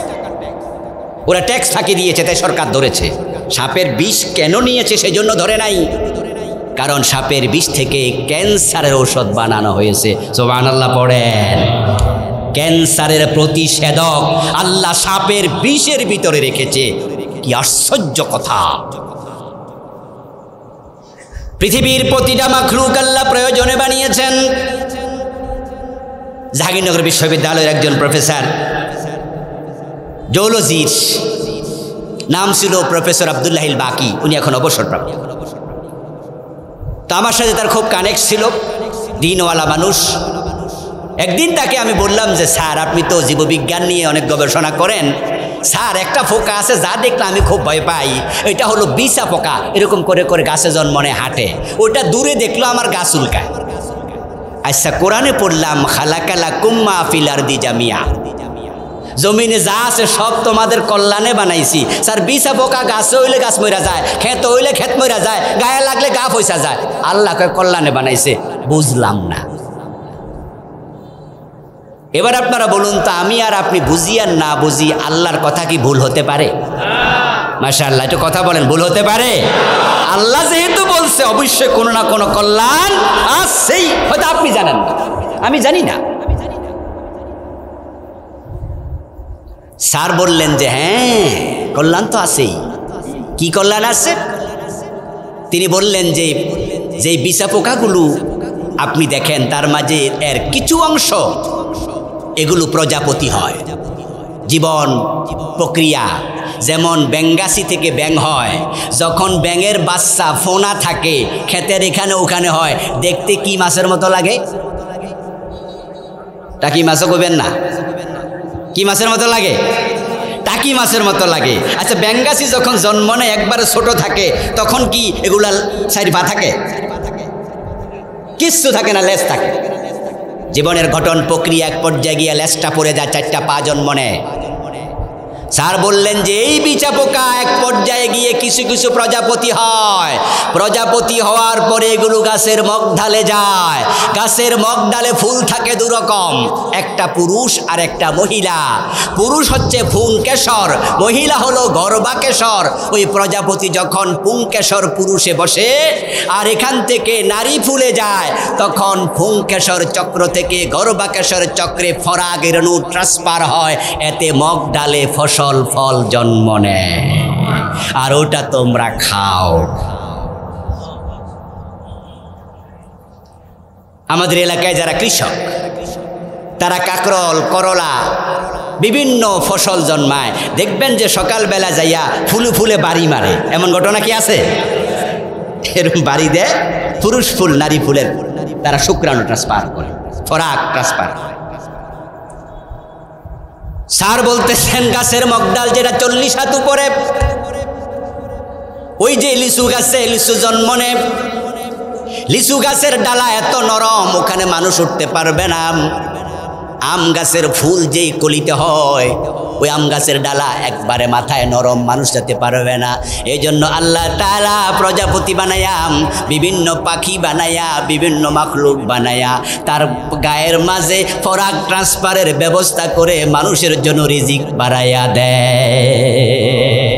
ওরা ট্যাক্স ফাঁকি দিয়েছে তাই সরকার ধরেছে। সাপের বিষ কেন নিয়েছে সেজন্য ধরে নাই, কারণ সাপের বিষ থেকে ক্যান্সারের ঔষধ বানানো হয়েছে। সুবহানাল্লাহ পড়েন। ক্যান্সারের প্রতিষেধক আল্লাহ সাপের বিষের ভিতরে রেখেছে। কি আশ্চর্য কথা! পৃথিবীর প্রতিটা মাখলুক আল্লাহ প্রয়োজনে বানিয়েছেন। জাহাঙ্গীরনগর বিশ্ববিদ্যালয়ের একজন প্রফেসর, জুওলজির, নাম ছিল প্রফেসর আব্দুল্লাহিল বাকি, উনি এখন অবসরপ্রাপ্ত। তো আমার সাথে তার খুব কানেক্ট ছিল, দিনওয়ালা মানুষ। একদিন তাকে আমি বললাম যে স্যার, আপনি তো জীববিজ্ঞান নিয়ে অনেক গবেষণা করেন, স্যার একটা পোকা আছে যা দেখলে আমি খুব ভয় পাই, এটা হলো বিছা পোকা, এরকম করে করে গাছে জন্মনে হাঁটে, ওটা দূরে দেখলো আমার গাছ উল্কায়। আচ্ছা, কোরআনে পড়লাম খালাকা লাকুম মা ফিল আরদি জামিআ, জমিনে যা আছে সব তোমাদের কল্যাণে বানাইছি। স্যার বিছা পোকা গাছে হইলে গাছ মইরা যায়, ক্ষেত হইলে ক্ষেত মইরা যায়, গায়ে লাগলে গা পয়সা যায়, আল্লাহ কল্যাণে বানাইছে। বুঝলাম না। এবার আপনারা বলুন তো, আমি আর আপনি বুঝি আর না বুঝি আল্লাহর কথা কি ভুল হতে পারে? মাশাআল্লাহ, একটু কথা বলেন, ভুল হতে পারে? আল্লাহ যেহেতু বলছে অবশ্যই কোনো না কোনো কল্যাণ আছেই, হয়তো আপনি জানেন না, আমি জানি না। স্যার বললেন যে হ্যাঁ, কল্যাণ তো আছেই। কি কল্যাণ আছে? তিনি বললেন যে যেই বিছা পোকাগুলো আপনি দেখেন, তার মাঝে এর কিছু অংশ এগুলো প্রজাপতি হয়, জীবন প্রক্রিয়া, যেমন ব্যাঙ্গাসি থেকে ব্যাং হয়, যখন ব্যাঙের বাচ্চা ফোনা থাকে ক্ষেতের এখানে ওখানে হয়, দেখতে কি মাছের মতো লাগে? টাকি মাছও কইবেন না, কি মাছের মতো লাগে? টাকি মাছের মতো লাগে। আচ্ছা, ব্যাঙ্গাসি যখন জন্ম নেয় একবারে ছোট থাকে, তখন কি এগুলা চারি পা থাকে? কিচ্ছু থাকে না, লেজ থাকে। জীবনের ঘটন প্রক্রিয়া এক পর্যায়ে গিয়ে লেজটা পড়ে যায়, চারটা পা জন্ম নেয়। স্যার বললেন যে এই বিছা পোকা এক পর্যায়ে গিয়ে কিছু কিছু প্রজাপতি হয়, প্রজাপতি হওয়ার পরে এগুলো গাছের মগডালে যায়। গাছের মগডালে ফুল থাকে দুরকম, একটা পুরুষ আর একটা মহিলা। পুরুষ হচ্ছে পুংকেশর, মহিলা হলো গর্ভাকেশর। ওই প্রজাপতি যখন পুংকেশর পুরুষে বসে আর এখান থেকে নারী ফুলে যায়, তখন পুংকেশর চক্র থেকে গর্ভাকেশর চক্রে ফরাগের রেণু ট্রান্সফার হয়, এতে মগডালে ফসল ফল জন্ম নেয়, আর ওটা তোমরা খাও। আমাদের এলাকায় যারা কৃষক, তারা কাকরল, করলা, বিভিন্ন ফসল জন্মায়, দেখবেন যে সকালবেলা যাইয়া ফুলে ফুলে বাড়ি মারে। এমন ঘটনা কি আছে? এরকম বাড়ি দেয়, পুরুষ ফুল নারী ফুলের তারা শুক্রাণু ট্রান্সফার করে, ফরাক ট্রান্সফার করে। স্যার বলতেছেন গাছের মগডাল যেটা 40 হাত উপরে, ওই যে লিচু গাছে লিচু জন্ম নেয়, লিচু গাছের ডালা এত নরম ওখানে মানুষ উঠতে পারবে না। আম গাছের ফুল যেই কলিতে হয়, ওই আম গাছের ডালা একবারে মাথায় নরম, মানুষ যেতে পারবে না। এই জন্য আল্লাহ তাআলা প্রজাপতি বানায়া, বিভিন্ন পাখি বানায়া, বিভিন্ন মাখলুক বানায়া তার গায়ের মাঝে ফরাক ট্রান্সফারের ব্যবস্থা করে মানুষের জন্য রিজিক বাড়াইয়া দেয়।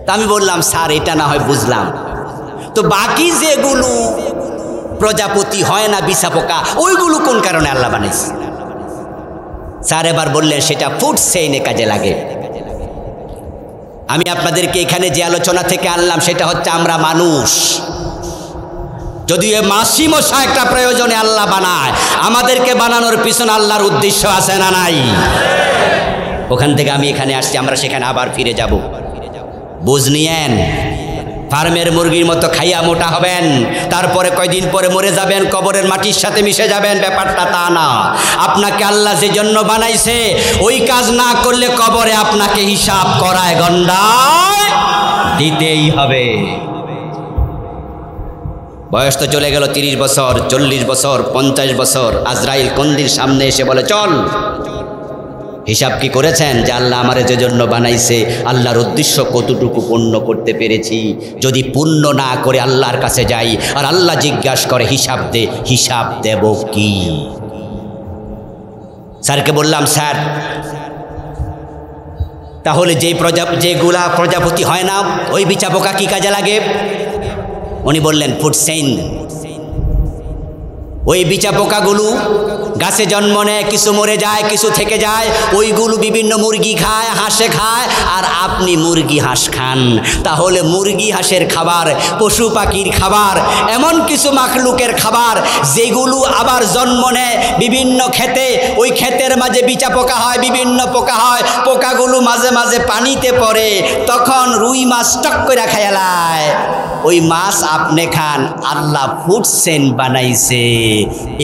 তা আমি বললাম স্যার এটা না হয় বুঝলাম, তো বাকি যেগুলো প্রজাপতি হয় না, বিছা পোকা, ওইগুলো কোন কারণে আল্লাহ বানাইছে? স্যার এবার বললেন সেটা ফুড চেইনে কাজে লাগে। আমি আপনাদেরকে এখানে যে আলোচনা থেকে আনলাম সেটা হচ্ছে আমরা মানুষ, যদি এ মাসি মশা একটা প্রয়োজনে আল্লাহ বানায়, আমাদেরকে বানানোর পিছনে আল্লাহর উদ্দেশ্য আছে না নাই? ওখান থেকে আমি এখানে আসছি, আমরা সেখানে আবার ফিরে যাব। বুঝ নিয়েন, ফার্মের মুরগির মতো খাইয়া মোটা হবেন, তারপরে কয়দিন পরে মরে যাবেন, কবরের মাটির সাথে মিশে যাবেন, ব্যাপারটা তা না। আপনাকে আল্লাহ যে জন্য বানাইছে ওই কাজ না করলে কবরে আপনাকে হিসাব করায় গন্ডায় দিতেই হবে। বয়স তো চলে গেল 30 বছর, 40 বছর, 50 বছর। আজরাইল কন্দির সামনে এসে বলে চল, হিসাব কি করেছেন যে আল্লাহ আমারে যে জন্য বানাইছে আল্লাহর উদ্দেশ্য কতটুকু পূর্ণ করতে পেরেছি? যদি পূর্ণ না করে আল্লাহর কাছে যাই আর আল্লাহ জিজ্ঞাসা করে হিসাব দে, হিসাব দেব কি? স্যারকে বললাম স্যার তাহলে যেগুলা প্রজাপতি হয় না ওই বিছা পোকা কি কাজে লাগে? উনি বললেন ফুড চেইন। ওই বিছা পোকাগুলো গাছে জন্ম নেয়, কিছু মরে যায়, কিছু থেকে যায়, ওইগুলো বিভিন্ন মুরগি খায়, হাঁসে খায়, আর আপনি মুরগি হাঁস খান। তাহলে মুরগি হাঁসের খাবার, পশু পাখির খাবার, এমন কিছু মাখলুকের খাবার যেগুলো আবার জন্ম নেয় বিভিন্ন ক্ষেতে, ওই ক্ষেতের মাঝে বিছা পোকা হয়, বিভিন্ন পোকা হয়, পোকাগুলো মাঝে মাঝে পানিতে পড়ে, তখন রুই মাছ টক করে খায়ালায়, ওই মাছ আপনি খান। আল্লাহ ফুড চেইন বানাইছে।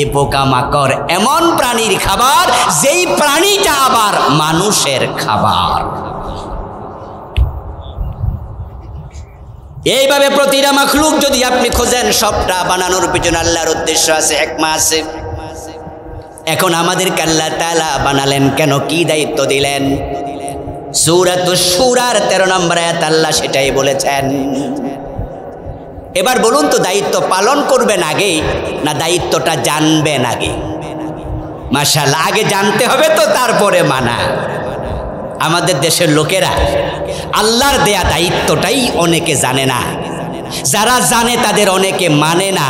এ পোকা মাকড় এমন প্রাণীর খাবার যেই প্রাণীটা আবার মানুষের খাবার। এইভাবে প্রতিটা মাখলুক যদি আপনি খোঁজেন, সবটা বানানোর পিছনে আল্লাহর উদ্দেশ্য আছে, হিকমা আছে। এখন আমাদেরকে আল্লাহ তাআলা বানালেন কেন, কি দায়িত্ব দিলেন? সূরাতুশ শূরার 13 নম্বর আয়াত আল্লাহ সেটাই বলেছেন। এবার বলুন তো, দায়িত্ব পালন করবেন আগে না দায়িত্বটা জানবেন আগে? মাশাআল্লাহ, আগে জানতে হবে তো তারপরে মানা। আমাদের দেশের লোকেরা আল্লাহর দেয়া দায়িত্বটাই অনেকে জানে না, যারা জানে তাদের অনেকে মানে না।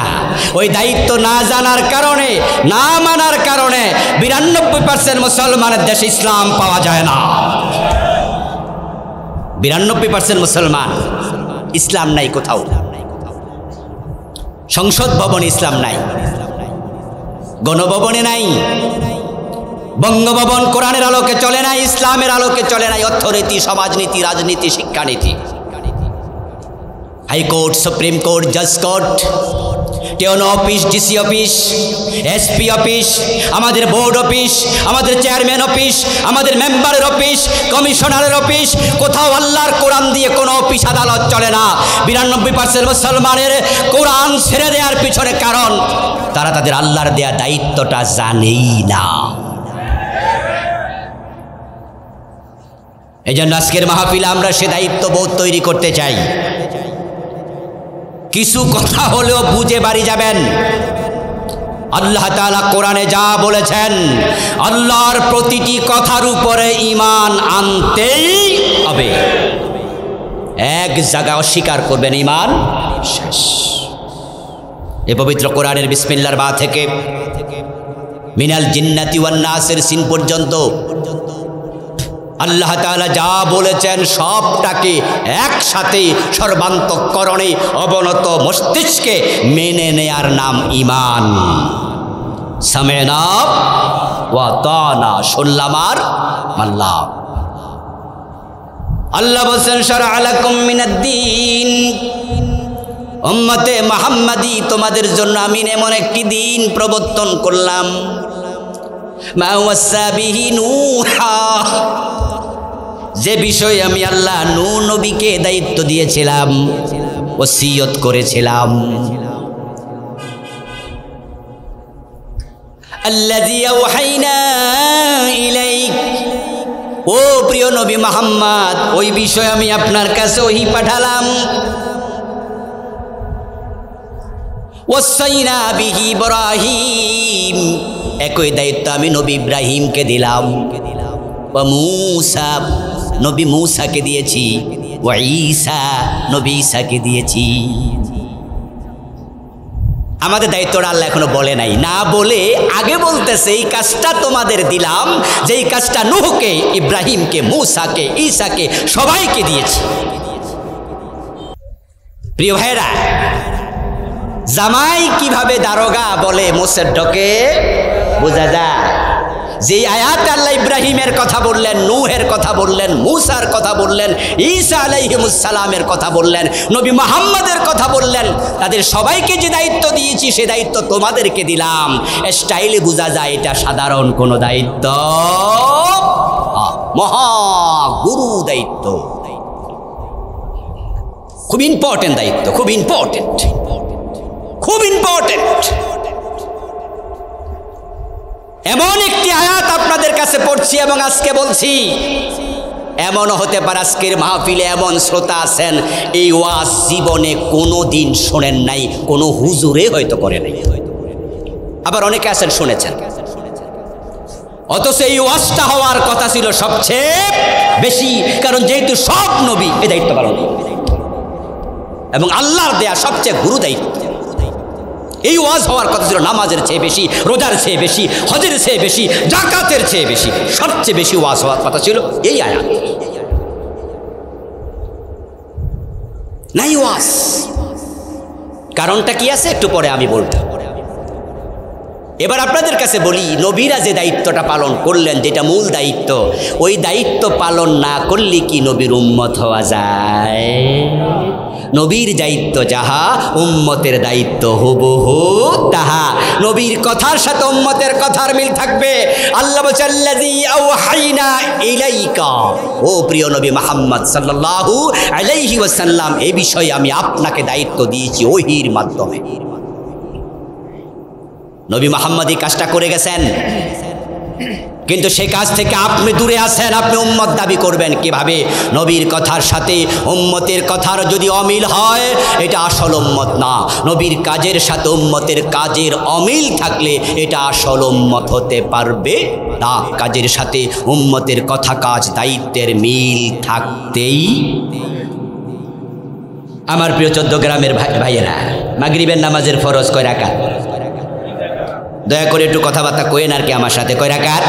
ওই দায়িত্ব না জানার কারণে, না মানার কারণে 92% মুসলমানের দেশে ইসলাম পাওয়া যায় না। 92% মুসলমান, ইসলাম নাই কোথাও। সংসদ ভবনে ইসলাম নাই, গণভবনে নাই, বঙ্গভবন কোরআনের আলোকে চলে না, ইসলামের আলোকে চলে না। অর্থনীতি, সমাজনীতি, রাজনীতি, শিক্ষানীতি, হাইকোর্ট, সুপ্রিম কোর্ট, জাজ court, TNO office, DC office, SP office, আমাদের বোর্ড অফিস, আমাদের চেয়ারম্যান অফিস, আমাদের মেম্বারের অফিস, কমিশনারের অফিস, কোথাও আল্লাহর কোরআন দিয়ে কোনো অফিস আদালত চলে না। 92% মুসলমানের কোরআন ছেড়ে দেওয়ার পিছনে কারণ তারা তাদের আল্লাহর দেয়া দায়িত্বটা জানেই না। এই জন্য আজকের মাহফিলে আমরা সে দায়িত্ববোধ তৈরি করতে চাই। কিছু কথা হলেও বুঝে বাড়ি যাবেন। আল্লাহ তাআলা কোরআনে যা বলেছেন, আল্লাহর প্রতিটি কথার উপরে ঈমান আনতেই হবে। এক জায়গা অস্বীকার করবেন, ঈমান শেষ। এই পবিত্র কোরআনের বিসমিল্লাহর বা থেকে মিনাল জিন্নাতি ওয়ান নাসের সিন পর্যন্ত আল্লাহ তাআলা যা বলেছেন সবটাকে একসাথে সর্বান্তঃকরণে অবনত মস্তিষ্কে মেনে নেয়ার নাম ঈমান। সামি'না ওয়া আতা'না, শুনলাম আর মানলাম। আল্লাহ বলেন শারআ লাকুম মিনাদ-দীন, উম্মতে মুহাম্মাদি তোমাদের জন্য আমি এমন একটি দিন প্রবর্তন করলাম, মা ওয়াসা বিহি নূহা, যে বিষয়ে আমি আল্লাহ নূহ নবীকে দায়িত্ব দিয়েছিলাম, ওসিয়ত করেছিলাম। আল্লাযী আওহাইনা ইলাইক, ও প্রিয় নবী মুহাম্মদ, ওই বিষয়ে আমি আপনার কাছে ওহী পাঠালাম। ওয়াসাইনা বিহি ইব্রাহিম, একই দায়িত্ব আমি নবী ইব্রাহিমকে দিলাম। ওয়া মূসা, নবী মূসাকে দিয়েছি। ওয়া ঈসা, নবী ঈসাকে দিয়েছি। আমাদের দায়িত্বটা আল্লাহ এখনো বলে নাই, না বলে আগে বলতেছে এই কাজটা তোমাদের দিলাম, যেই কাজটা নূহকে, ইব্রাহিমকে, মূসাকে, ঈসাকে সবাইকে দিয়েছি। প্রিয় ভাইরা, জামাই কিভাবে দারোগা বলে মোসেডকে বোঝা যায়। যে আয়াত আল্লাহ ইব্রাহিমের কথা বললেন, নূহের কথা বললেন, মূসার কথা বললেন, ঈসা আলাইহিমুস সালামের কথা বললেন, নবী মুহাম্মদের কথা বললেন, তাদের সবাইকে যে দায়িত্ব দিয়েছি সে দায়িত্ব তোমাদেরকে দিলাম। স্টাইলে বোঝা যায় এটা সাধারণ কোনো দায়িত্ব, মহা গুরু দায়িত্ব, খুব ইম্পর্টেন্ট দায়িত্ব, খুব ইম্পর্টেন্ট, খুব ইম্পর্টেন্ট। এমন একটি আয়াত আপনাদের কাছে পড়ছি এবং আজকে বলছি, এমনও হতে পারে আজকের মাহফিলে এমন শ্রোতা আছেন এই ওয়াজ জীবনে কোনো দিন শোনেন নাই, কোনো হুজুরে হয়তো করে নাই, আবার অনেকে আছেন শুনেছেন। অথচ এই ওয়াজটা হওয়ার কথা ছিল সবচেয়ে বেশি, কারণ যেহেতু সব নবী এই দায়িত্ব পালন করেন এবং আল্লাহর দেয়া সবচেয়ে গুরু দায়িত্ব। এই ওয়াজ হওয়ার কথা ছিল নামাজের চেয়ে বেশি, রোজার চেয়ে বেশি, হজের চেয়ে বেশি, যাকাতের চেয়ে বেশি, সবচেয়ে বেশি ওয়াজ হওয়ার কথা ছিল এই আয়াত। নাই ওয়াজ, কারণটা কি আছে একটু পরে আমি বলবো। এবার আপনাদের কাছে বলি, নবীরা যে দায়িত্বটা পালন করলেন, যেটা মূল দায়িত্ব, ওই দায়িত্ব পালন না করলে কি নবীর উম্মত হওয়া যায়? নবীর দায়িত্ব যাহা, উম্মতের দায়িত্ব হুবহু তাহা। নবীর কথার সাথে উম্মতের কথার মিল থাকবে। আল্লাহ বলেন আল্লাযী আওহাইনা ইলাইকা, ও প্রিয় নবী মুহাম্মদ সাল্লাল্লাহু আলাইহি ওয়াসাল্লাম, এই বিষয়ে আমি আপনাকে দায়িত্ব দিয়েছি ওহীর মাধ্যমে। নবী মুহাম্মদ এই কাজটা করে গেছেন, কিন্তু সে কাজ থেকে আপনি দূরে আছেন। আপনি উম্মত দাবি করবেন কিভাবে? নবীর কথার সাথে উম্মতের কথার যদি অমিল হয়, এটা আসল উম্মত না। নবীর কাজের সাথে উম্মতের কাজের অমিল থাকলে এটা আসল উম্মত হতে পারবে না। কাজের সাথে উম্মতের কথা, কাজ, দায়িত্বের মিল থাকতেই। আমার প্রিয় 14 গ্রামের ভাইয়েরা, মাগরিবের নামাজের ফরজ কয় রাকাত? দয়া করে একটু কথাবার্তা কইেন আর কি আমার সাথে। কয় রাকাত?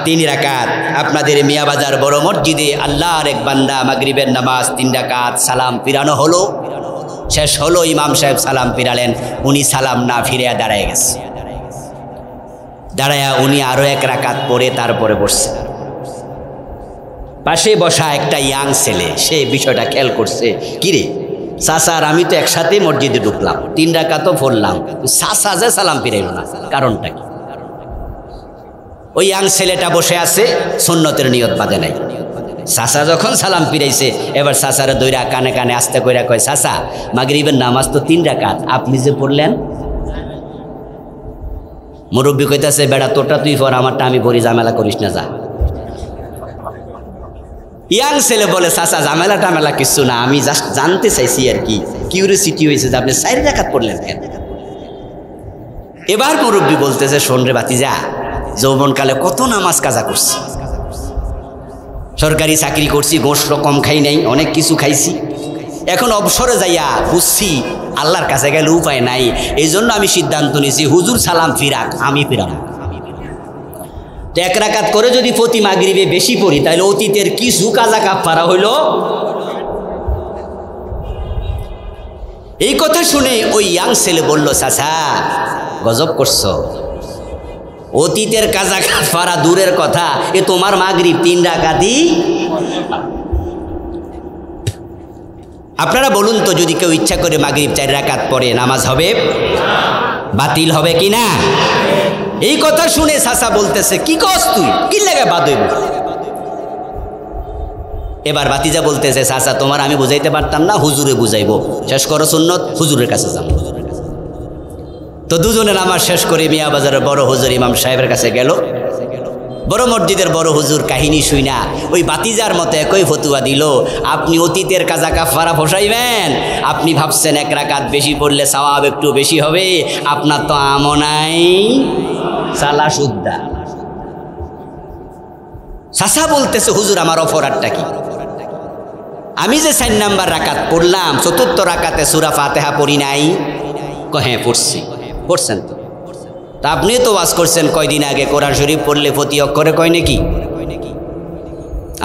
3 রাকাত। আপনাদের মিয়াবাজার বড় মসজিদে আল্লাহর এক বান্দা মাগরিবের নামাজ 3 রাকাত, সালাম ফিরানো হলো, শেষ হলো, ইমাম সাহেব সালাম ফিরালেন, উনি সালাম না ফিরে দাঁড়ায় গেছে। দাঁড়ায়া উনি আরো 1 রাকাত পড়ে তারপরে বসছে। পাশে বসা একটা ইয়াং ছেলে সে বিষয়টা খেয়াল করছে, কিরে চাচা আর আমি তো একসাথে মসজিদে ঢুকলাম, 3 রাকাতও পড়লাম, চাচা যে সালাম ফিরাইল না, কারণটা কি? ওই ইয়াং ছেলেটা বসে আছে, সুন্নতের নিয়ত বাঁধে নাই। চাচা যখন সালাম ফিরাইছে, এবার চাচারে দইরা কানে কানে আস্তে কইরা কয়, চাচা মাগরিবের নামাজ তো 3 রাকাত, আপনি যে পড়লেন? মুরব্বী কইতাছে, বেড়া তোরটা তুই পড়, আমারটা আমি পড়ি, ঝামেলা করিস না, যা। ইয়াং ছেলে বলে, চাচা ঝামেলা টামেলা কিছু না, আমি জাস্ট জানতে চাইছি আর কি, কিউরিয়াসিটি হয়েছে যে আপনি 4 রাকাত পড়লেন কেন? এবার মুরব্বী বলতেছে, শোন রে বাতিজা, যৌবনকালে কত নামাজ কাজা করছি, সরকারি চাকরি করছি, গোশ কম খাই নাই, অনেক কিছু খাইছি, এখন অবসরে যাইয়া বুঝছি আল্লাহর কাছে গেলে উপায় নাই, এই জন্য আমি সিদ্ধান্ত নিয়েছি হুজুর সালাম ফিরাক, আমি ফিরাম। তো 1 রাকাত করে যদি প্রতি মাগরিবে বেশি পড়ি, তাহলে অতীতের কিছু কাজা কাফারা হইল। এই কথা শুনে ওই ইয়াং ছেলে বলল, চাচা গজব করছো, অতীতের কাজা কাফারা দূরের কথা, এ তোমার মাগরিব 3 রাকাতই। আপনারা বলুন তো, যদি কেউ ইচ্ছা করে মাগরিব 4 রাকাত পড়ে, নামাজ হবে? বাতিল হবে কি না? এই কথা শুনে চাচা বলতেছে, কি কস তুই, কি লাগে বাদ হইব? এবার বাতিজা বলতেছে, চাচা তোমার আমি বুঝাইতে পারতাম না, হুজুরে বুঝাইবো, শেষ করো সুন্নত, হুজুরের কাছে যাবো। তো দুজনে নামাজ শেষ করে মিয়া বাজারের বড় হুজুর ইমাম সাহেবের কাছে গেল। বড় মসজিদের বড় হুজুর কাহিনী শুইনা ওই বাতিজার মতো একই ফতুয়া দিল, আপনি অতীতের কাজা কাফারা ফসাইবেন, আপনি ভাবছেন 1 রাকাত বেশি পড়লে সওয়াব একটু বেশি হবে, আপনার তো আমও নাই, সালা সুদ্দা। চাচা বলতেছে, হুজুর আমার অপরাধটা কি? আমি যে 4 নাম্বার রাকাত পড়লাম, 4র্থ রাকাতে সূরা ফাতিহা পড়ি নাই? হ্যাঁ পড়ছি। পড়ছেন তো? তা আপনি তো ওয়াজ করছেন কয়দিন আগে, কোরআন শরীফ পড়লে প্রতি অক্ষরে কয় নাকি?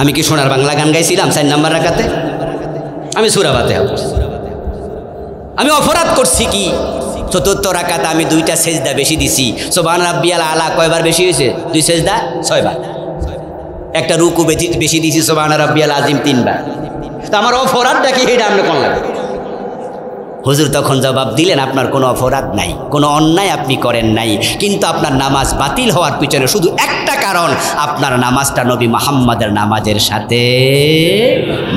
আমি কি সোনার বাংলা গান গাইছিলাম 4 নাম্বার রাকাতে? আমি সূরা ফাতিহা পড়ছি। আমি অপরাধ করছি কি? 4র্থ রাকাতে আমি 2টা সেজদা বেশি দিছি। সুবহান রাব্বিয়াল আলা কয়বার বেশি হয়েছে? 2 সেজদা 6 বার। একটা রুকু বেশি দিছি, সুবহান রাব্বিয়াল আযীম 3 বার। তা আমার অপরাধটা কি, এটা আপনি কোন লাগে? হুজুর তখন জবাব দিলেন, আপনার কোনো অপরাধ নাই, কোনো অন্যায় আপনি করেন নাই, কিন্তু আপনার নামাজ বাতিল হওয়ার পিছনে শুধু একটা কারণ, আপনার নামাজটা নবী মুহাম্মাদের নামাজের সাথে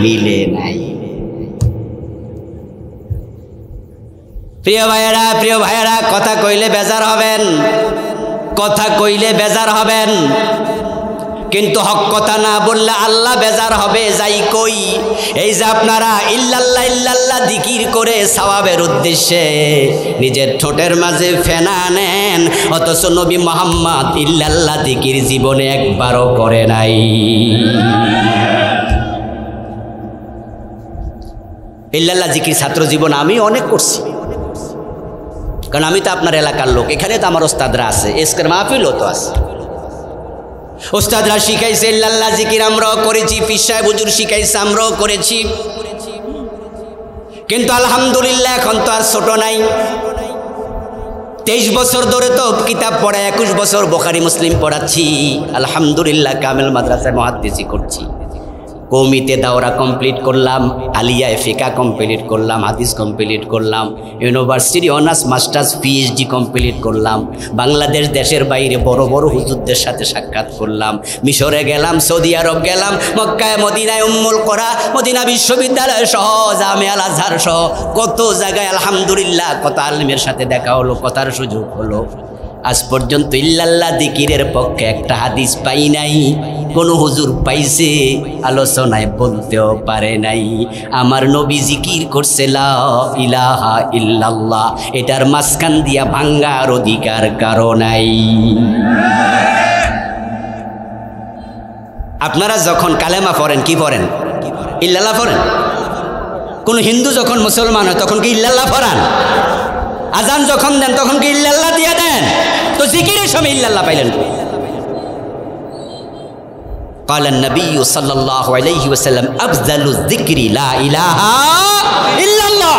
মিলে নাই। প্রিয় ভাইয়েরা, কথা কইলে বেজার হবেন, কথা কইলে বেজার হবেন, কিন্তু হক কথা না বললে আল্লাহ বেজার হবে। যাই কই, এই যে আপনারা ইল্লাল্লাহ ইল্লাল্লাহ জিকির করে সওয়াবের উদ্দেশ্যে নিজের ঠোঁটের মাঝে ফেনা নেন, অথচ নবী মুহাম্মদ ইল্লাল্লাহ জিকির জীবনে একবারও করে নাই। ইল্লাল্লাহ জিকির ছাত্র জীবন আমি অনেক করছি, কারণ আমি তো আপনার এলাকার লোক, এখানে তো আমার ওস্তাদরা আছে, এসকের মাহফিলও তো আছে, ওস্তাদরা শিখাইছে ইল্লাল্লাহ জিকির, আমরাও করেছি, পীর সাহেব হুজুর শিখাইছে, আমরাও করেছি, কিন্তু আলহামদুলিল্লাহ এখন তো আর ছোট নাই। 23 বছর ধরে তো কিতাব পড়া, 21 বছর বুখারী মুসলিম পড়াচ্ছি, আলহামদুলিল্লাহ কামেল মাদ্রাসায় মুহাদ্দিসি করছি, কওমিতে দাওরা কমপ্লিট করলাম, আলিয়ায় ফিকা কমপ্লিট করলাম, হাদিস কমপ্লিট করলাম, university honours masters PhD complete করলাম, বাংলাদেশ দেশের বাইরে বড় বড় হুজুরদের সাথে সাক্ষাৎ করলাম, মিশরে গেলাম, সৌদি আরব গেলাম, মক্কায় মদিনায় উম্মুল কোরা মদিনা বিশ্ববিদ্যালয় সহ জামিয়া আল আজহার সহ কত জায়গায় আলহামদুলিল্লাহ কত আলেমের সাথে দেখা হলো, কথার সুযোগ হলো। আজ পর্যন্ত ইল্লাল্লাহ জিকিরের পক্ষে একটা হাদিস পাই নাই, কোন হুজুর পাইছে আলোচনায় বলতেও পারে নাই। আমার নবী জিকির করছে লা ইলাহা ইল্লাল্লাহ, এটার মাঝখান দিয়া ভাঙ্গার অধিকার কারো নাই। আপনারা যখন কালেমা পড়েন কি পড়েন? ইল্লাল্লাহ পড়েন। কোন হিন্দু যখন মুসলমান হয় তখন কি ইল্লাল্লাহ পড়ান? আজান যখন দেন তখন কি ইল্লাল্লাহ দিয়ে দেন? তো জিকিরের সময় ইল্লাল্লাহ পাইলেন। قال النبي صلى الله عليه وسلم أفضل الذكر لا إله إلا الله।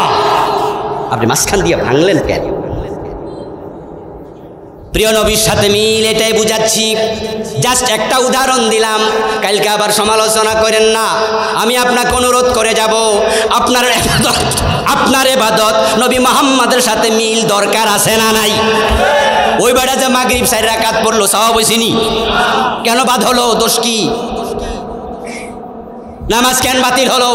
আপনি মাঝখান দিয়ে ভাঙলেন কেন? প্রিয় নবীর সাথে মিল, এটাই বুঝাচ্ছি। জাস্ট একটা উদাহরণ দিলাম, কালকে আবার সমালোচনা করেন না। আমি আপনাকে অনুরোধ করে যাব, আপনার ইবাদত নবী মুহাম্মাদের সাথে মিল দরকার আছে না নাই? ওই বেড়া যে মাগরিব 4 রাকাত পড়লো, সওয়াব হইছিনি? কেন বাদ হলো? দোষ কি? নামাজ কেন বাতিল হলো?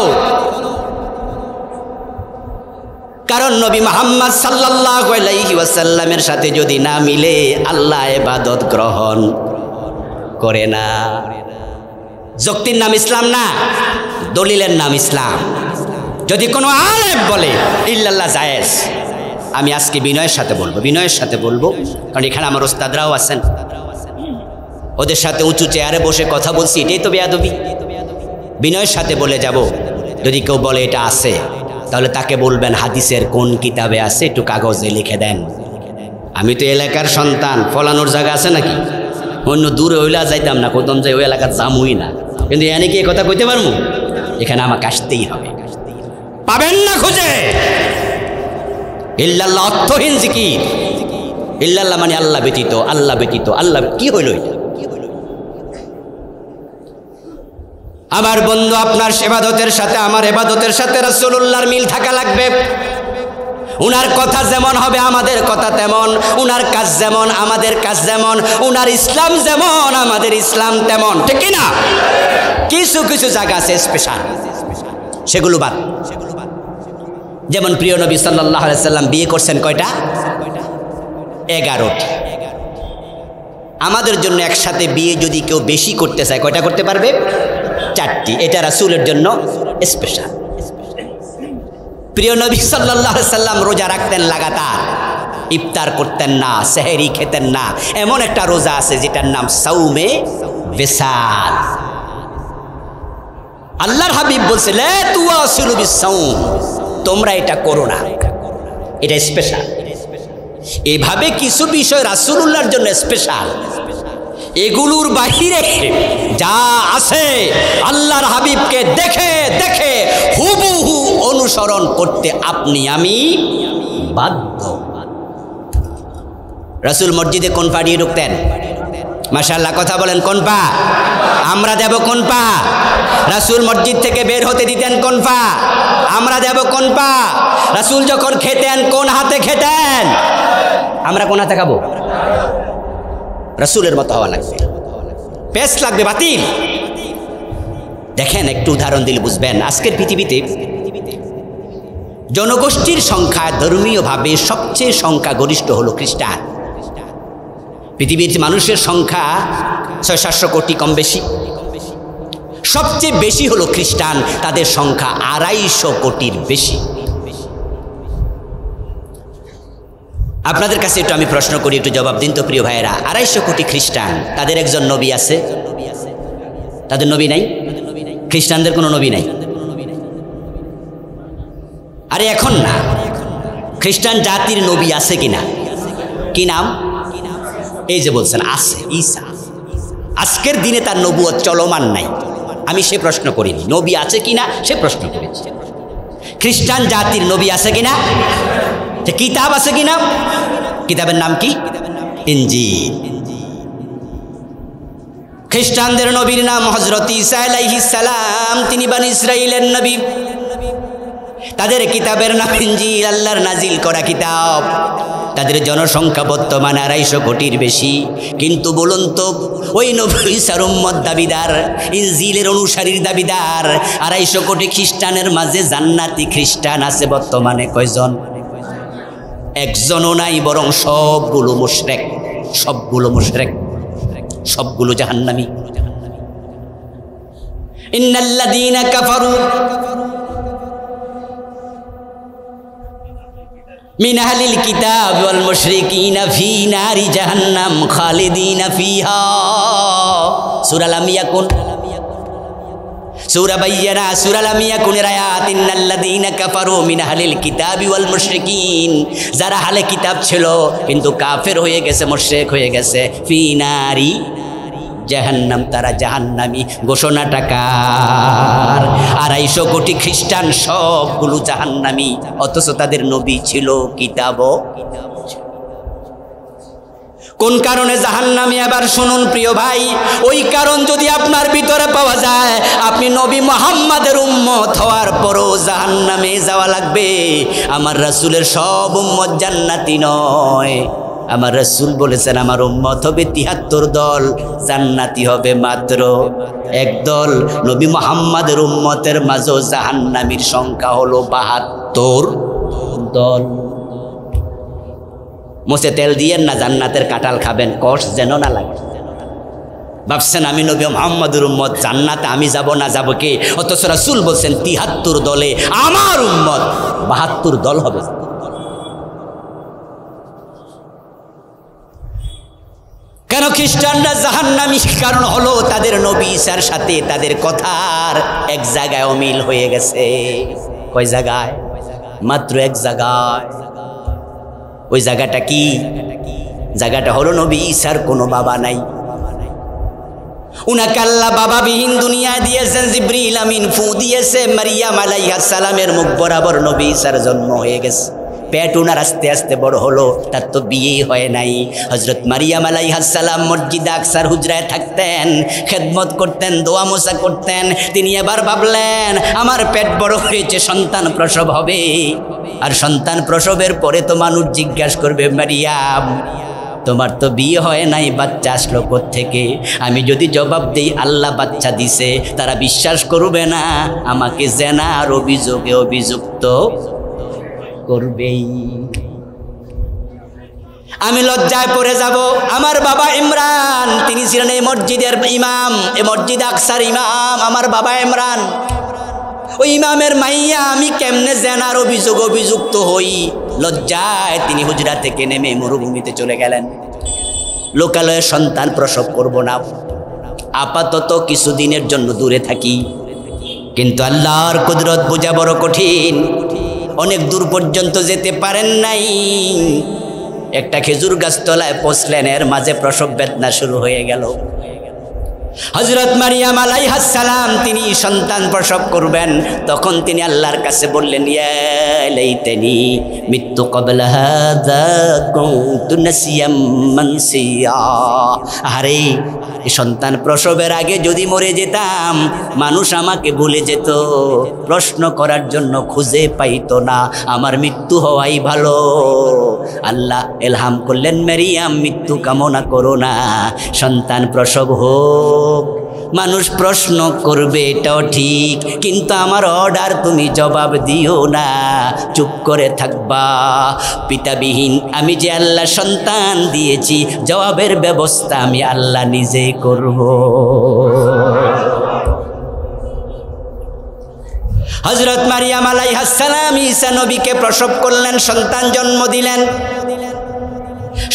কারণ নবী মুহাম্মদ সাল্লাল্লাহু আলাইহি ওয়াসাল্লামের সাথে যদি না মিলে আল্লাহ ইবাদত গ্রহণ করে না। যুক্তির নাম ইসলাম না, দলিলের নাম ইসলাম। যদি কোনো আলেম বলে ইল্লাল্লাহ জায়েজ, আমি আজকে বিনয়ের সাথে বলবো, কারণ এখানে আমার ওস্তাদরাও আছেন, ওদের সাথে উঁচু চেয়ারে বসে কথা বলছি, এটাই তো বেয়াদবি। বিনয়ের সাথে বলে যাব, যদি কেউ বলে এটা আছে, তাহলে তাকে বলবেন হাদিসের কোন কিতাবে আছে একটু কাগজে লিখে দেন। আমি তো এলাকার সন্তান, ফলানোর জায়গা আছে নাকি? অন্য দূরে হইলে যাইতাম না, কোথাও যাই ওই এলাকার জামুই না, কিন্তু এনে কি কথা কইতে পারবো? এখানে আমাকে আসতেই হবে। পাবেন না খুঁজে। ইল্লাল্লাহ অর্থহীন জিকির। ইল্লাল্লাহ মানে আল্লাহ ব্যতীত, আল্লাহ ব্যতীত, আল্লাহ। কি হইল এটা? আমার বন্ধু, আপনার ইবাদতের সাথে আমার ইবাদতের সাথে রাসূলুল্লাহর মিল থাকা লাগবে। উনার কথা যেমন হবে আমাদের কথা তেমন, উনার কাজ যেমন আমাদের কাজ যেমন, উনার ইসলাম যেমন আমাদের ইসলাম তেমন, ঠিক কি না? কিছু কিছু জায়গা আছে স্পেশাল, সেগুলো বাদ। যেমন প্রিয় নবী সাল্লাল্লাহু আলাইহি সাল্লাম বিয়ে করছেন কয়টা? 11টি। আমাদের জন্য একসাথে বিয়ে যদি কেউ বেশি করতে চায়, কয়টা করতে পারবে? 4টি। এটা রাসূলের জন্য স্পেশাল। প্রিয় নবী সাল্লাল্লাহু আলাইহি সাল্লাম রোজা রাখতেন লাগাতার, ইফতার করতেন না, সেহরি খেতেন না। এমন একটা রোজা আছে যেটার নাম সাউমে বিসাল। আল্লাহর হাবিব বলছে, লা তুওয়াসিলু বিসাউম, তোমরা এটা করো না, এটা স্পেশাল। এভাবে কিছু বিষয় রাসূলুল্লাহর জন্য স্পেশাল। এগুলোর বাহিরে যা আছে আল্লাহর হাবিবকে দেখে দেখে হুবহু অনুসরণ করতে আপনি আমি বাধ্য। রাসূল মসজিদে কোন পা দিয়ে ঢুকতেন? মাশাআল্লাহ, কথা বলেন, কোন পা? আমরা দেব কোন পা? রাসূল মসজিদ থেকে বের হতে দিতেন কোন পা? আমরা দেব কোন পা? রাসূল যখন খেতেন কোন হাতে খেতেন? আমরা কোন হাতে খাবো? রাসূলের মতো হওয়া লাগবে, পেস্ট লাগবে, বাতিল। দেখেন, একটু উদাহরণ দিলে বুঝবেন। আজকের পৃথিবীতে জনগোষ্ঠীর সংখ্যা ধর্মীয়ভাবে সবচেয়ে সংখ্যাগরিষ্ঠ হলো খ্রিস্টান। পৃথিবীর মানুষের সংখ্যা 600-700 কোটি, কম বেশি। সবচেয়ে বেশি হলো খ্রিস্টান, তাদের সংখ্যা 250 কোটির বেশি। আপনাদের কাছে একটু আমি প্রশ্ন করি, একটু জবাব দিন তো প্রিয় ভাইয়েরা। 250 কোটি খ্রিস্টান, তাদের একজন নবী আছে? তাদের নবী নাই? খ্রিস্টানদের কোনো নবী নাই? আরে এখন না, খ্রিস্টান জাতির নবী আছে কিনা? কি নাম? এই যে বলছেন আছে, ঈসা। আজকের দিনে তার নবুয়ত চলমান নাই। আমি সে প্রশ্ন করিনি, নবী আছে কিনা সে প্রশ্ন করেছি। খ্রিস্টান জাতির নবী আছে কিনা? কিতাব আছে কিনা? কিতাবের নাম কি? ইনজিল। খ্রিস্টানদের নবীর নাম হযরত ঈসা আলাইহিস সালাম, তিনি বনি ইসরাইলের নবী। তাদের কিতাবের নাম ইনজিল, আল্লাহর নাজিল করা কিতাব। তাদের জনসংখ্যা বর্তমানে 250 কোটির বেশি। কিন্তু বলুন তো, ওই নবী ঈসার উম্মত দাবিদার, ইনজিলের অনুসারীর দাবিদার 250 কোটি খ্রিস্টানের মাঝে জান্নাতি খ্রিস্টান আছে বর্তমানে কয়জন? একজনও নাই, বরং সবগুলো মুশরিক, সবগুলো মুশরিক, সবগুলো জাহান্নামী। ইন্নাল্লাযীনা কাফারু মিন আহলিল কিতাব ওয়াল মুশরিকিনা ফি নারি জাহান্নাম খালিদিনা ফিহা। সূরা লাম ইয়াকুন, সূরা বায়্যানা, সূরা লাম ইয়াকুনের আয়াত। ইন্নাল্লাযীনা কাফারু মিন আহলিল কিতাবি ওয়াল মুশরিকিন, যারা আহলে কিতাব ছিল কিন্তু কাফের হয়ে গেছে, মুশরিক হয়ে গেছে, ফি নারি জাহান্নাম, তারা জাহান্নামী। ঘোষণাটা কার? 250 কোটি খ্রিস্টান সবগুলো জাহান্নামী, অথচ তাদের নবী ছিল, কিতাবও। কোন কারণে জাহান্নামী এবার শুনুন প্রিয় ভাই। ওই কারণ যদি আপনার ভিতরে পাওয়া যায়, আপনি নবী মুহাম্মাদের উম্মত হওয়ার পরও জাহান্নামে যাওয়া লাগবে। আমার রাসূলের সব উম্মত জান্নাতি নয়। আমার রাসূল বলেছেন আমার উম্মত হবে ৭৩ দল, জান্নাতি হবে মাত্র এক দল। নবী মুহাম্মাদের উম্মতের মাঝে জাহান্নামীর সংখ্যা হলো ৭২ দল। মোছে তেল দিয়েন না, জান্নাতের কাঁঠাল খাবেন, কষ্ট যেন না লাগে। ভাবছেন আমি নবী মুহাম্মাদের উম্মত, জান্নাতে আমি যাব না যাব কে? অথচ রাসূল বলছেন ৭৩ দলে আমার উম্মত ৭২ দল হবে। কেন খ্রিস্টানরা জাহান্নামী? কারণ হলো তাদের নবী ঈসার সাথে তাদের কথার এক জায়গায় অমিল হয়ে গেছে। কয় জায়গায়? মাত্র এক জায়গায়। ওই জায়গাটা কি? জায়গাটা হলো নবী ঈসার কোনো বাবা নাই। উনাকে আল্লাহ বাবাবিহীন দুনিয়া দিয়েছেন, জিবরিল আমিন ফু দিয়েছে, মারিয়াম আলাইহিস সালামের মুখ বরাবর নবী ঈসার জন্ম হয়ে গেছে। পেট উনার আস্তে আস্তে বড় হলো, তার তো বিয়েই হয় নাই। হযরত মারিয়াম আলাইহিস সালাম মসজিদে আকসার হুজরায় থাকতেন, খেদমত করতেন, দোয়া মোসা করতেন। তিনি এবার ভাবলেন আমার পেট বড় হয়েছে, সন্তান প্রসব হবে। আর সন্তান প্রসবের পরে তো মানুষ জিজ্ঞাসা করবে, মারিয়াম তোমার তো বিয়ে হয় নাই, বাচ্চা আসলো কোত্থেকে? আমি যদি জবাব দেই আল্লাহ বাচ্চা দিছে, তারা বিশ্বাস করবে না, আমাকে জেনার অভিযোগে অভিযুক্ত করবেই। আমি লজ্জায় পড়ে যাব। আমার বাবা ইমরান, তিনি ছিলেন এই মসজিদের ইমাম, এই মসজিদ আকসার ইমাম আমার বাবা ইমরান। ওই ইমামের মাইয়া আমি কেমনে জেনার অভিযুক্ত হই? লজ্জায় তিনি হুজরা থেকে নেমে মরুভূমিতে চলে গেলেন। লোকালয়ে সন্তান প্রসব করব না, আপাতত কিছুদিনের জন্য দূরে থাকি। কিন্তু আল্লাহর কুদরত বোঝা বড় কঠিন। অনেক দূর পর্যন্ত যেতে পারেন নাই। একটা খেজুর গাছ তলায় পৌঁছলেন, এর মাঝে প্রসব বেদনা শুরু হয়ে গেল। হযরত মারিয়াম আলাইহিস সালাম তিনি সন্তান প্রসব করবেন। তখন তিনি আল্লাহর কাছে বললেন, ইয়া লাইতানি মিতু ক্বাবলা হাযা কুনতু নাসিয়াম মানসিয়া। আরে এই সন্তান প্রসবের আগে যদি মরে যেতাম, মানুষ আমাকে ভুলে যেত, প্রশ্ন করার জন্য খুঁজে পাইতো না, আমার মৃত্যু হওয়াই ভালো। আল্লাহ এলহাম করলেন, মারিয়াম মৃত্যু কামনা করো না, সন্তান প্রসব হোক। মানুষ প্রশ্ন করবে এটাও ঠিক, কিন্তু আমার অর্ডার তুমি জবাব দিও না, চুপ করে থাকবা। পিতাবিহীন আমি যে আল্লাহ সন্তান দিয়েছি, জবাবের ব্যবস্থা আমি আল্লাহ নিজেই করব। হযরত মারিয়াম আলাইহিস সালাম ঈসা নবীকে প্রসব করলেন, সন্তান জন্ম দিলেন।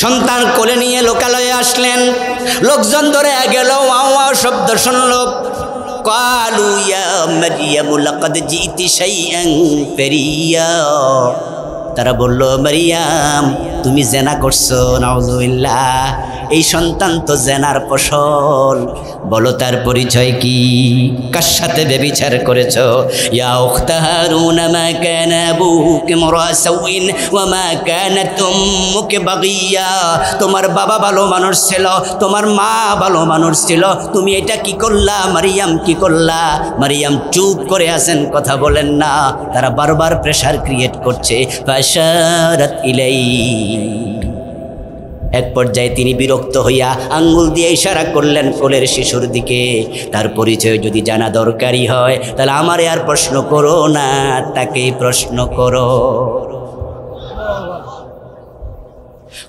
সন্তান কোলে নিয়ে লোকালয়ে আসলেন। লোকজন ধরে গেল, ওয়াও ওয়াও শব্দ শুনল। ক্বালু ইয়া মারিয়াম লাকাদ জিতি শাইআন ফারিয়া। তারা বলল, মারিয়াম তুমি জেনা করছো, নাউযুবিল্লাহ। এই সন্তান তো জেনার ফসল। বলো তার পরিচয় কি? কার সাথে ব্যভিচার করেছো? ইয়া উখতা হারুন মা কানা আবুকা ইমরা সাউইন ওয়া মা কানাত উম্মুকা বাগিয়া। তোমার বাবা ভালো মানুষ ছিল, তোমার মা ভালো মানুষ ছিল, তুমি এটা কি করলা? মারিয়াম কি করলা? মারিয়াম চুপ করে আছেন, কথা বলেন না। তারা বারবার প্রেসার ক্রিয়েট করছে। ফাশারাত ইলাই। এক পর্যায়ে তিনি বিরক্ত হইয়া আঙ্গুল দিয়ে ইশারা করলেন কোলের শিশুর দিকে। তার পরিচয় যদি জানা দরকারি হয়, তাহলে আমারে আর প্রশ্ন করো না, তাকেই প্রশ্ন করো।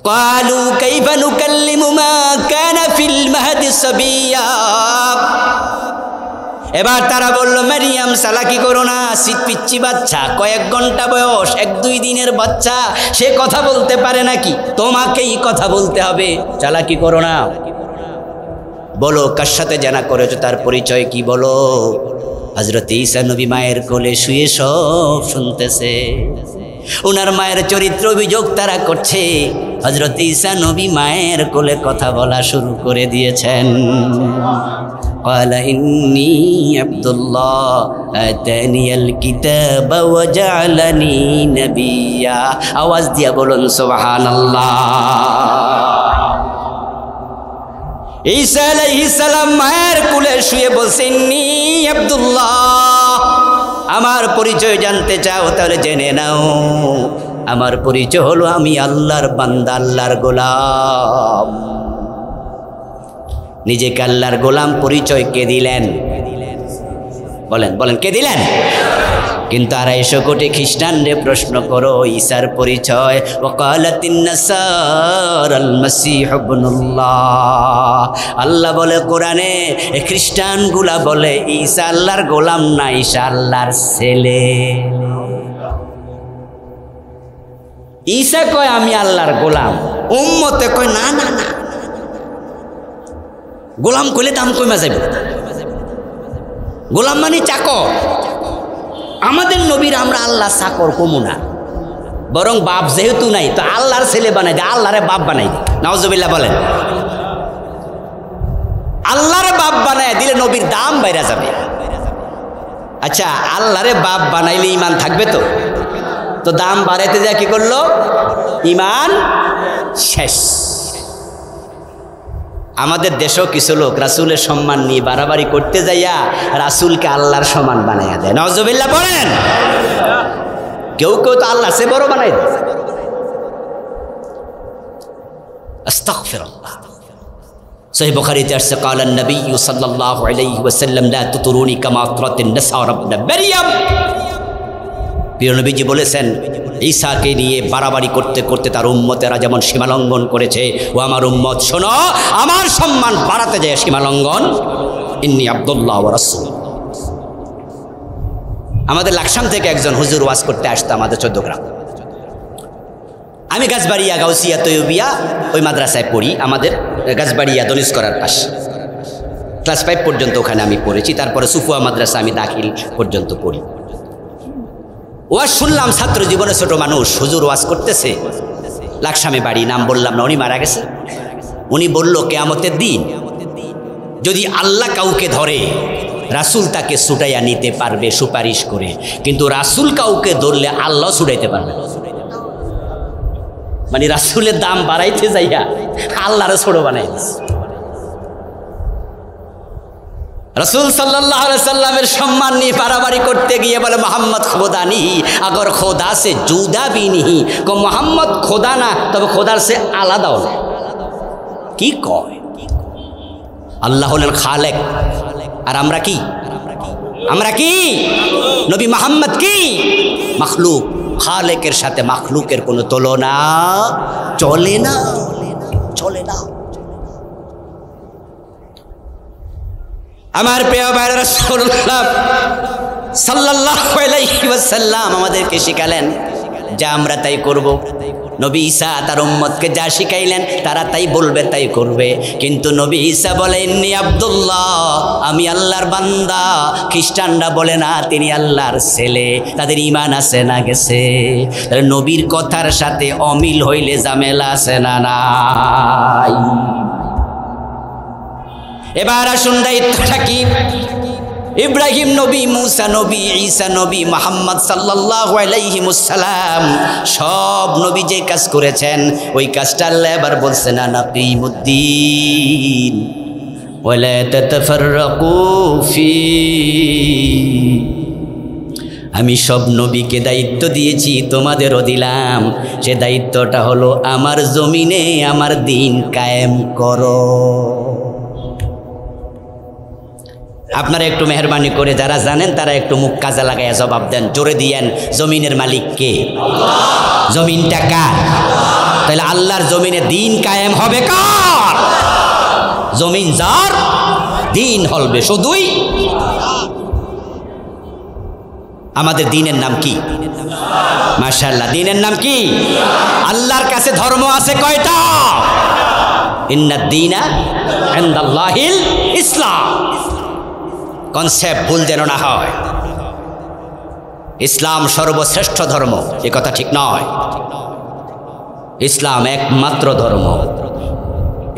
ক্বালু কাইফা নুকাল্লিমু মা কানা ফিল মাহদি সাবিয়া। এবার তারা বলল, মারিয়াম চালাকি করো না, পিচ্চি বাচ্চা, কয়েক ঘন্টা বয়স, 1-2 দিনের বাচ্চা, সে কথা বলতে পারে নাকি? তোমাকেই কথা বলতে হবে, চালাকি করো না। বলো কার সাথে জানা করেছো, তার পরিচয় কি বলো? হযরত ঈসা নবী মায়ের কোলে শুয়ে সব শুনতেছে। ওনার মায়ের চরিত্র অভিযোগ তারা করছে। হযরত ঈসা নবী মায়ের কোলে কথা বলা শুরু করে দিয়েছেন। ক্বালা ইন্নী আব্দুল্লাহ আতানিয়াল কিতাবা ওয়া জাআলানি নাবিয়্যা। আওয়াজ দিয়া বলুন সুবহানাল্লাহ। ঈসা আলাইহিস সালাম মায়ের কোলে শুয়ে বলছেন, নি আব্দুল্লাহ, আমার পরিচয় জানতে চাও তাহলে জেনে নাও। আমার পরিচয় হলো আমি আল্লাহর বান্দা, আল্লাহর গোলাম। নিজেকে আল্লাহর গোলাম পরিচয় কে দিলেন? বলেন বলেন, কে দিলেন? কিন্তু 250 কোটি খ্রিস্টানরে প্রশ্ন করো ঈসার পরিচয়, ওয়াকালাতিন নাসারাল মাসীহ ইবনুল্লাহ। আল্লাহ বলে কোরআনে, এই খ্রিস্টানগুলা বলে ঈসা আল্লাহর গোলাম না, ঈসা আল্লাহর ছেলে। ঈসা কয় আমি আল্লাহর গোলাম, উম্মতে কয় না না না, গোলাম কইলে দাম কইমা যাবে। গোলাম মানে চাকর। আমাদের নবীর আমরা আল্লাহ চাকর কমু না, বরং বাপ যেহেতু নাই তো আল্লাহর ছেলে বানাই দেয়, আল্লাহরে বাপ বানাই দেয়। নাউজুবিল্লাহ বলেন। আল্লাহরে বাপ বানায় দিলে নবীর দাম বাইরা যাবে। আচ্ছা, আল্লাহরে বাপ বানাইলে ইমান থাকবে তো? তো দাম বাড়াইতে যা কি করলো? ইমান শেষ। আমাদের দেশেও কিছু লোক রাসূলের সম্মান নিয়ে বাড়াবাড়ি করতে যাইয়া রাসূলকে আল্লাহর সমান বানাইয়া দেয়। নাউজুবিল্লাহ বলেন। কেউ কেউ তো আল্লাহ সে বড় বানাই দেয়। আস্তাগফিরুল্লাহ। সহিহ বুখারীতে আসছে, قال النبي صلى الله عليه وسلم لا تطروني كما اطرت النصارى ابن مريم। প্রিয় নবীজি বলেছেন, ঈসাকে নিয়ে বাড়াবাড়ি করতে করতে তার উম্মতেরা যেমন সীমালঙ্ঘন করেছে, ও আমার উম্মত শোনো, আমার সম্মান বাড়াতে যায় সীমালঙ্ঘন। ইন্নী আব্দুল্লাহ ওয়া রাসূল। আমাদের লাকসাম থেকে একজন হুজুর ওয়াজ করতে আসতো আমাদের 14 গ্রাম। আমি গাছবাড়িয়া গাউসিয়া তৈয়বিয়া ওই মাদ্রাসায় পড়ি, আমাদের গাছবাড়িয়া দনিশ করার পাশে। ক্লাস 5 পর্যন্ত ওখানে আমি পড়েছি, তারপরে সুফুয়া মাদ্রাসা আমি দাখিল পর্যন্ত পড়ি। ওয়াজ শুনলাম, ছাত্র জীবনে ছোট মানুষ, হুজুর ওয়াজ করতেছে। লাকসামে বাড়ি, নাম বললাম না, উনি মারা গেছে। উনি বলল, কিয়ামতের দিন যদি আল্লাহ কাউকে ধরে, রাসূল তাকে ছুটাইয়া নিতে পারবে সুপারিশ করে, কিন্তু রাসূল কাউকে ধরলে আল্লাহ ছুটাইতে পারবে না। মানে রাসূলের দাম বাড়াইতে যাইয়া আল্লাহরে ছোট বানাই দিচ্ছে। रसूल सल्लल्लाहु अलैहि वसल्लम सम्मान नहीं बाराबारी करते गए बोले मोहम्मद खुदा नहीं, अगर खुदा से जुदा भी नहीं को मोहम्मद खुदा ना तब खुदा से आलादा हो की कय अल्लाह हलेन खालेक और आमरा की नबी मोहम्मद की मखलूक खालेकेर साथे मखलूकेर कोनो तुलना चले ना আমার প্রিয় ভাই রাসূলুল্লাহ সাল্লাল্লাহু আলাইহি ওয়াসাল্লাম আমাদেরকে শিখালেন যা আমরা তাই করব। নবী ঈসা তার উম্মতকে যা শিখাইলেন তারা তাই বলবে তাই করবে, কিন্তু নবী ঈসা বলেন ইন্নী আব্দুল্লাহ, আমি আল্লাহর বান্দা। খ্রিস্টানরা বলে না তিনি আল্লাহর ছেলে, তাদের ঈমান আছে না গেছে? তাহলে নবীর কথার সাথে অমিল হইলে ঝামেলা আছে না নাই? এবার আসুন দায়িত্বটা কি? ইব্রাহিম নবী, মুসা নবী, ঈসা নবী, মুহাম্মদ সাল্লাল্লাহু আলাইহি ওয়াসাল্লাম সব নবী যে কাজ করেছেন ওই কাজটা আল্লাহ এবার বলছেন আনাকিমুদ্দিন ওয়ালা তাতাফাররাকু ফি। আমি সব নবীকে দায়িত্ব দিয়েছি, তোমাদেরও দিলাম। সে দায়িত্বটা হলো আমার জমিনে আমার দিন কায়েম করো। আপনারা একটু মেহরবানি করে যারা জানেন তারা একটু মুখ কাজে লাগাইয়া জবাব দেন, জোরে দিয়েন জমিনের মালিক কে? জমিনটা কার? তাহলে আল্লাহর জমিনে দিন কায়েম হবে কার? জমিন যার দিন হলবে শুধুই। আমাদের দিনের নাম কি? মাশাআল্লাহ, দিনের নাম কি? আল্লাহর কাছে ধর্ম আছে কয়টা? ইন্নাদ দীনা ইনদাল্লাহিল ইসলাম। কনসেপ্ট ভুল যেন না হয়। ইসলাম সর্বশ্রেষ্ঠ ধর্ম এ কথা ঠিক নয়, ইসলাম একমাত্র ধর্ম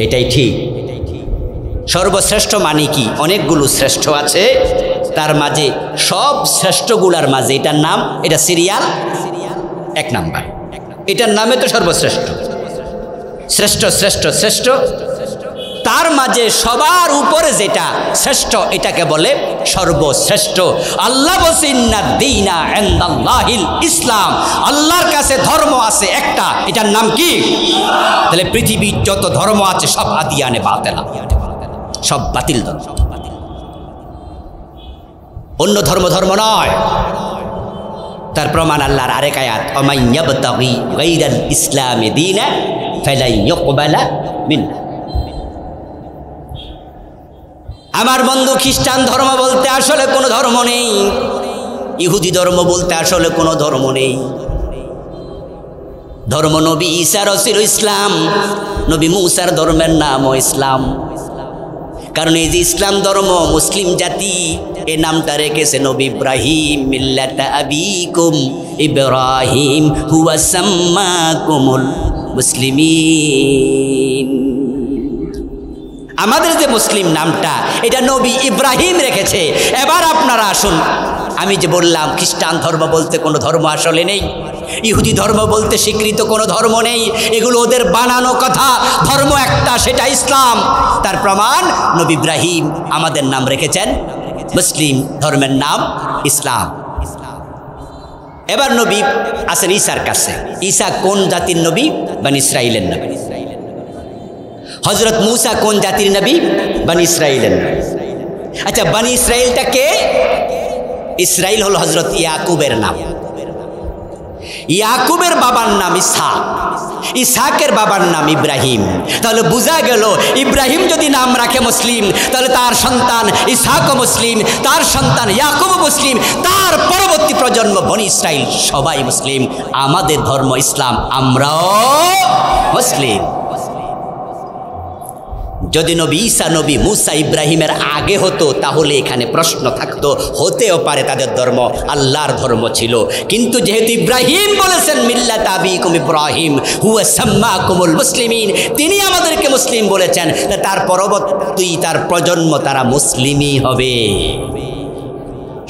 এটাই ঠিক। সর্বশ্রেষ্ঠ মানে কি? অনেকগুলো শ্রেষ্ঠ আছে, তার মাঝে সব শ্রেষ্ঠগুলার মাঝে এটার নাম, এটা সিরিয়াল 1 নাম্বার, এটার নামে তো সর্বশ্রেষ্ঠ। শ্রেষ্ঠ শ্রেষ্ঠ শ্রেষ্ঠ, তার মাঝে সবার উপরে যেটা শ্রেষ্ঠ এটাকে বলে সর্বশ্রেষ্ঠ। আল্লাহ বলছেন ইন্না দীনা ইনদাল্লাহিল ইসলাম, আল্লাহর কাছে ধর্ম আছে একটা, এটার নাম কি? তাহলে পৃথিবীর যত ধর্ম আছে সব আদিয়ানে বাতিলা, সব বাতিল ধর্ম, অন্য ধর্ম ধর্ম নয়। তার প্রমাণ আল্লাহর আরেক আয়াত, ওমাই ইয়াবতাগি গায়রাল ইসলামি দীনা ফালাই ইউকবালা মিনহু। আমার বন্ধু, খ্রিস্টান ধর্ম বলতে আসলে কোনো ধর্ম নেই, ইহুদি ধর্ম বলতে আসলে কোনো ধর্ম নেই। ধর্ম নবী ঈসার ছিল ইসলাম, নবী মুসার ধর্মের নামও ইসলাম। কারণ এই যে ইসলাম ধর্ম, মুসলিম জাতি এই নামটা রেখেছে নবী ইব্রাহিম, মিল্লাতা আবিকুম ইব্রাহিম হুয়া সাম্মাকুমুল মুসলিমিন। আমাদের যে মুসলিম নামটা এটা নবী ইব্রাহিম রেখেছে। এবার আপনারা আসুন, আমি যে বললাম খ্রিস্টান ধর্ম বলতে কোনো ধর্ম আসলে নেই, ইহুদি ধর্ম বলতে স্বীকৃত কোনো ধর্ম নেই, এগুলো ওদের বানানো কথা। ধর্ম একটা, সেটা ইসলাম। তার প্রমাণ নবী ইব্রাহিম আমাদের নাম রেখেছেন মুসলিম, ধর্মের নাম ইসলাম। এবার নবী আছেন ঈসার কাছে। ঈসা কোন জাতির নবী? বনি ইসরাইলের নবী। হযরত মূসা কোন জাতির নবী? বনি ইসরাইলের নবী। আচ্ছা, বনি ইসরাইলটা কে? ইসরাইল হলো হযরত ইয়াকুবের নাম। ইয়াকুবের বাবার নাম ইসহাক, ইসহাকের বাবার নাম ইব্রাহিম। তাহলে বোঝা গেল ইব্রাহিম যদি নাম রাখে মুসলিম, তাহলে তার সন্তান ইসহাকও মুসলিম, তার সন্তান ইয়াকুবও মুসলিম, তার পরবর্তী প্রজন্ম বনি ইসরাইল সবাই মুসলিম। আমাদের ধর্ম ইসলাম, আমরাও মুসলিম। যদি নবী ঈসা, নবী মুসা, ইব্রাহিমের আগে হতো তাহলে এখানে প্রশ্ন থাকতো, হতেও পারে তাদের ধর্ম আল্লাহর ধর্ম ছিল। কিন্তু যেহেতু ইব্রাহিম বলেছেন মিল্লাতা আবিকুম ইব্রাহিম হুয়া সাম্মাকুমুল মুসলিমিন, তিনি আমাদেরকে মুসলিম বলেছেন, তার পরবর্তী তার প্রজন্ম তারা মুসলিমই হবে।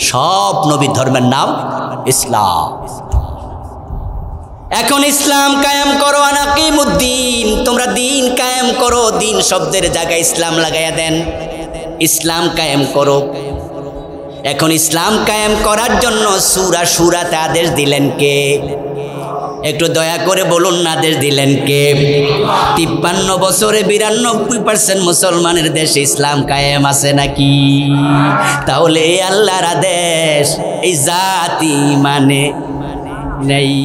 সব নবীর ধর্মের নাম ইসলাম। এখন ইসলাম কায়েম করো, আনাকিমুদ্দিন, তোমরা দিন কায়েম করো। দিন শব্দের জায়গায় ইসলাম লাগাইয়া দেন, ইসলাম কায়েম করো। এখন ইসলাম কায়েম করার জন্য সূরা সূরাতে আদেশ দিলেন কে? একটু দয়া করে বলুন না, আদেশ দিলেন কে? 53 বছরে 92% মুসলমানের দেশে ইসলাম কায়েম আছে নাকি? তাহলে এই আল্লাহর আদেশ এই জাতি মানে নেই।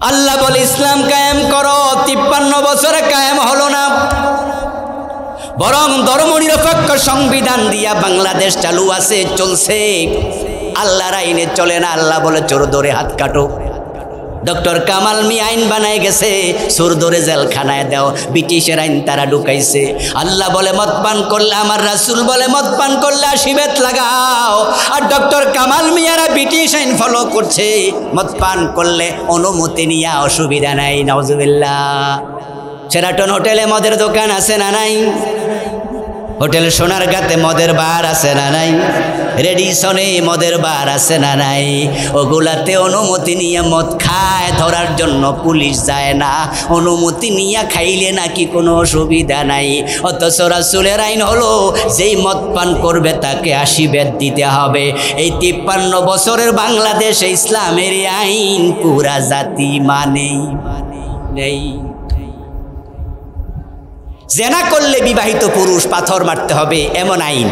আল্লাহ বলে ইসলাম কায়েম করো, 53 বছরে কায়েম হলো না, বরং ধর্মনিরপেক্ষ সংবিধান দিয়া বাংলাদেশ চালু আছে, চলছে। আল্লাহর আইনে চলে না। আল্লাহ বলে চোর ধরে হাত কাটো। ডক্টর কামাল মিয়া আইন বানায় গেছে, চোর ধরে জেলখানায় দাও। ব্রিটিশের আইন তারা ঢুকাইছে। আল্লাহ বলে মদ পান করলে, আমার রাসূল বলে মদ পান করলে 80 বেত লাগাও। আর ডক্টর কামাল মিয়ারা ব্রিটিশ আইন ফলো করছে, মদ পান করলে অনুমতি নিয়ে অসুবিধা নাই। নাউজুবিল্লাহ। শেরাটন হোটেলে মদের দোকান আছে না নাই? হোটেল সোনারগাঁতে মদের বার আছে না নাই? রেডিসনে মদের বার আছে না নাই? ওগুলাতে অনুমতি নিয়ে মদ খায়, ধরার জন্য পুলিশ যায় না। অনুমতি নিয়ে খাইলে নাকি কোনো অসুবিধা নাই। অথচ রাসূলের আইন হলো যেই মদ পান করবে তাকে 80 বেত দিতে হবে। এই 53 বছরের বাংলাদেশে ইসলামের আইন পুরা জাতি মানেই নেই। জেনা করলে বিবাহিত পুরুষ পাথর মারতে হবে এমন আইন,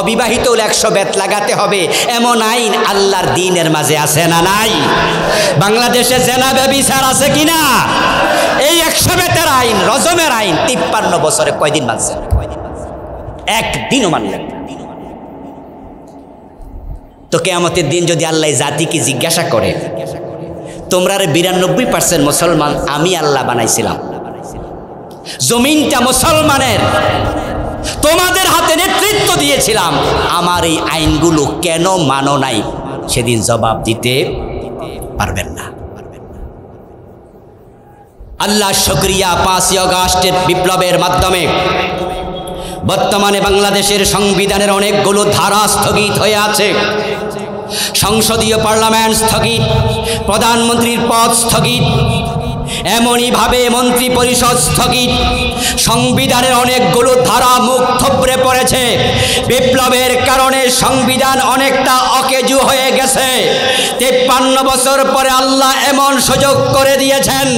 অবিবাহিত হলে 100 বেত লাগাতে হবে এমন আইন আল্লাহর দ্বীনের মাঝে আছে না নাই? বাংলাদেশে জেনা ব্যভিচার আছে কিনা? এই 100 বেতের আইন, রজমের আইন 53 বছরে কয়দিন মানছে? একদিনও মানলেন না। তো কিয়ামতের দিন যদি আল্লাহ জাতিকে জিজ্ঞাসা করে, তোমরা 92% মুসলমান আমি আল্লাহ বানাইছিলাম, জমিনটা মুসলমানের, তোমাদের হাতে নেতৃত্ব দিয়েছিলাম, আমার এই আইনগুলো কেন মানো নাই? সেদিন জবাব দিতে পারবেন না। আল্লাহ শুকরিয়া, 5ই আগস্টের বিপ্লবের মাধ্যমে বর্তমানে বাংলাদেশের সংবিধানের অনেকগুলো ধারা স্থগিত হয়ে আছে। সংসদীয় পার্লামেন্ট স্থগিত, প্রধানমন্ত্রীর পদ স্থগিত। এমনইভাবে মন্ত্রী পরিষদ স্থগিত, সংবিধানের অনেকগুলো ধারা মুখ থুবড়ে পড়েছে। বিপ্লবের কারণে সংবিধান অনেকটা অকেজু হয়ে গেছে। 53 বছর পরে আল্লাহ এমন সুযোগ করে দিয়েছেন,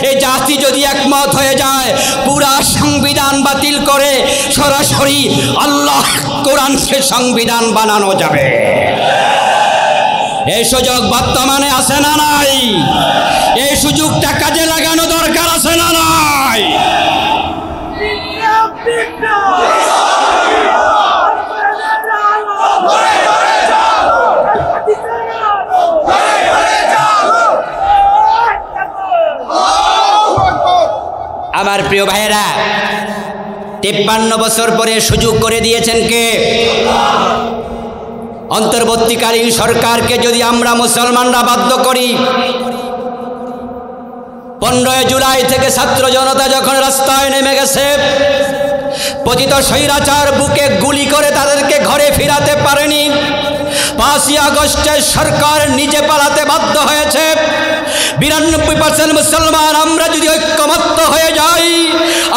এই জাতি যদি একমত হয়ে যায় পুরা সংবিধান বাতিল করে সরাসরি আল্লাহ কোরআনকে সংবিধান বানানো যাবে। এই সুযোগ বর্তমানে আছে না নাই? এই সুযোগটা কাজে লাগানো দরকার আছে না নাই? আমার প্রিয় ভাইয়েরা, 53 বছর পরে সুযোগ করে দিয়েছেন কে? অন্তর্বর্তীকালীন সরকারকে যদি আমরা মুসলমানরা বাধ্য করি, 15 জুলাই থেকে ছাত্র জনতা যখন রাস্তায় নেমে গেছে, পতিত স্বৈরাচার বুকে গুলি করে তাদেরকে ঘরে ফিরাতে পারেনি। 5ই আগস্টে সরকার নিজে পালাতে বাধ্য হয়েছে। 92% মুসলমান আমরা যদি ঐক্যমত্য হয়ে যাই,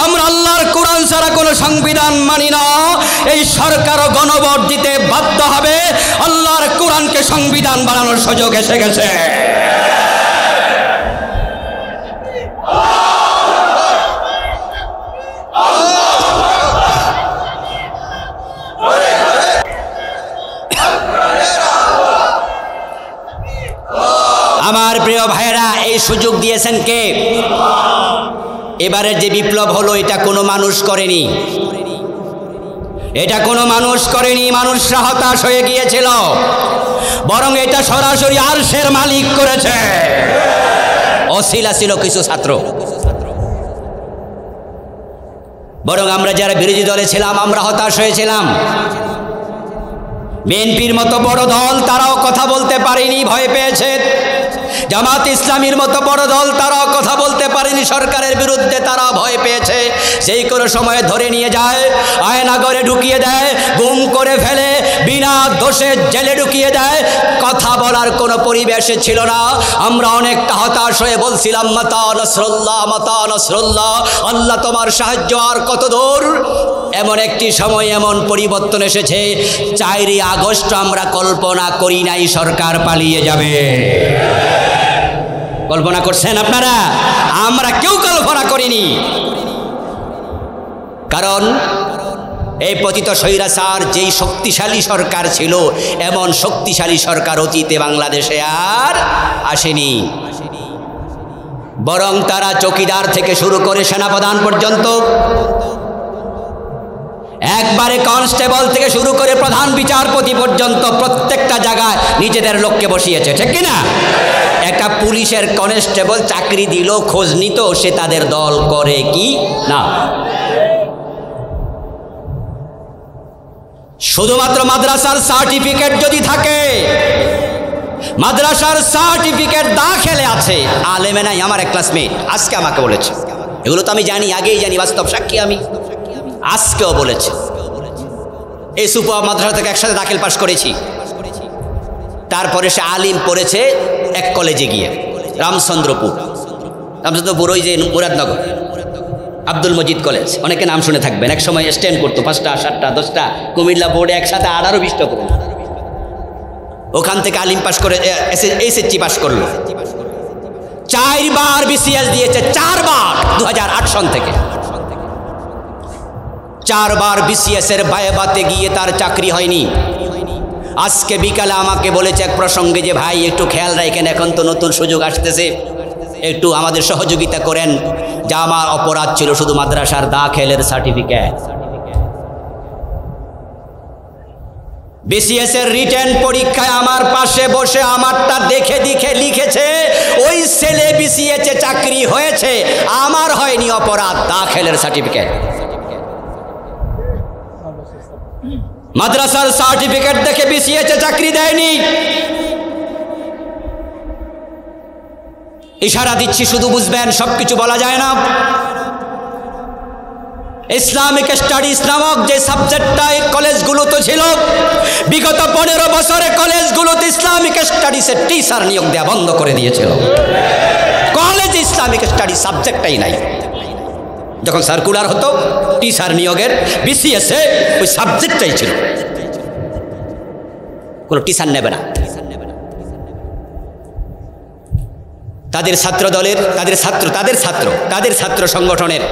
আমরা আল্লাহর কোরআন ছাড়া কোনো সংবিধান মানি না, এই সরকারও গণভোট দিতে বাধ্য হবে। আল্লাহর কোরআনকে সংবিধান বানানোর সুযোগ এসে গেছে। আমার প্রিয় ভাইরা, এই সুযোগ দিয়েছেন কে? এবারে যে বিপ্লব হলো এটা কোনো মানুষ করেনি, এটা কোনো মানুষ করেনি। মানুষরা হতাশ হয়ে গিয়েছিল, বরং এটা সরাসরি আরশের মালিক করেছে। অশিলা ছিল কিছু ছাত্র, বরং আমরা যারা বিরোধী দলে ছিলাম আমরা হতাশ হয়েছিলাম। বিএনপির মতো বড় দল তারাও কথা বলতে পারেনি, ভয় পেয়েছে। জামাত ইসলামীর মতো বড় দল তারাও কথা বলতে পারেনি সরকারের বিরুদ্ধে, তারা ভয় পেয়েছে। সেই কোনো সময় ধরে নিয়ে যায়, আয়নাগরে ঢুকিয়ে দেয়, গুম করে ফেলে, বিনা দোষে জেলে ঢুকিয়ে দেয়। কথা বলার কোনো পরিবেশে ছিল না। আমরা অনেকটা হতাশ হয়ে বলছিলাম, মাতা নসরুল্লাহ, মাতা নসরুল্লাহ, আল্লাহ তোমার সাহায্য আর কত দূর। এমন একটি সময় এমন পরিবর্তন এসেছে, 4ই আগস্ট আমরা কল্পনা করি নাই সরকার পালিয়ে যাবে। কল্পনা করছেন আপনারা? আমরা কেউ কল্পনা করিনি। কারণ এই পতিত স্বৈরাচার যেই শক্তিশালী সরকার ছিল, এমন শক্তিশালী সরকার অতীতে বাংলাদেশে আর আসেনি। বরং তারা চৌকিদার থেকে শুরু করে সেনাপ্রধান পর্যন্ত, একবারে কনস্টেবল থেকে শুরু করে প্রধান বিচারপতি পর্যন্ত প্রত্যেকটা জায়গায় নিজেদের লোককে বসিয়েছে, ঠিক কিনা? একটা পুলিশের কনস্টেবল চাকরি দিল, খোঁজ নিত সে তাদের দল করে কি না। শুধুমাত্র মাদ্রাসার সার্টিফিকেট যদি থাকে, মাদ্রাসার সার্টিফিকেট দাখিলে আছে, আলেমে নাই। আমার এক ক্লাসমেট আজকে আমাকে বলেছে, এগুলো তো আমি জানি, আগেই জানি, বাস্তব সাক্ষী আমি। আজকেও বলেছে, এই সুপা মাদ্রাসা থেকে একসাথে দাখিল পাশ করেছি। তারপরে সে আলিম পড়েছে এক কলেজে গিয়ে, রামচন্দ্রপুর, ওই যে মুরাদনগর আব্দুল মজিদ কলেজ, অনেকে নাম শুনে থাকবেন। এক সময় স্ট্যান্ড করতো 5টা 7টা 10টা কুমিল্লা বোর্ডে একসাথে 18-20টা করে। ওখান থেকে আলিম পাশ করে এসএসসি পাশ করলো। 4 বার বিসিএস দিয়েছে, 4 বার 2008 সন থেকে। 4 বার বিসিএস এর বায়াবাতে গিয়ে তার চাকরি হয়নি। আজকে বিকালে আমাকে বলেছে এক প্রসঙ্গে যে ভাই একটু খেয়াল রাখেন, এখন তো নতুন সুযোগ আসতেছে, একটু আমাদের সহযোগিতা করেন। যা আমার অপরাধ ছিল শুধু মাদ্রাসার দাখিলের সার্টিফিকেট। বিসিএস এর রিটেন পরীক্ষায় আমার পাশে বসে আমারটা দেখে দেখে লিখেছে, ওই ছেলে বিসিএস এ চাকরি হয়েছে, আমার হয়নি, অপরাধ দাখিলের সার্টিফিকেট। মাদ্রাসার সার্টিফিকেট দেখে বিসিএস এ চাকরি দেয়নি। ইশারা দিচ্ছি, শুধু বুঝবেন, সবকিছু বলা যায় না। ইসলামিক স্টাডিজ নামক যে সাবজেক্টটা কলেজগুলোতে ছিল, বিগত 15 বছরে কলেজগুলোতে ইসলামিক স্টাডিজের টিচার নিয়োগ দেওয়া বন্ধ করে দিয়েছিল। কলেজ ইসলামিক স্টাডি সাবজেক্টটাই নাই। যখন সার্কুলার হতো টিচার নিয়োগের বিসিএসে ওই সাবজেক্টটাই ছিল, কোনো টিচার নেবে না। তাদের ছাত্র দলের তাদের ছাত্র সংগঠনের,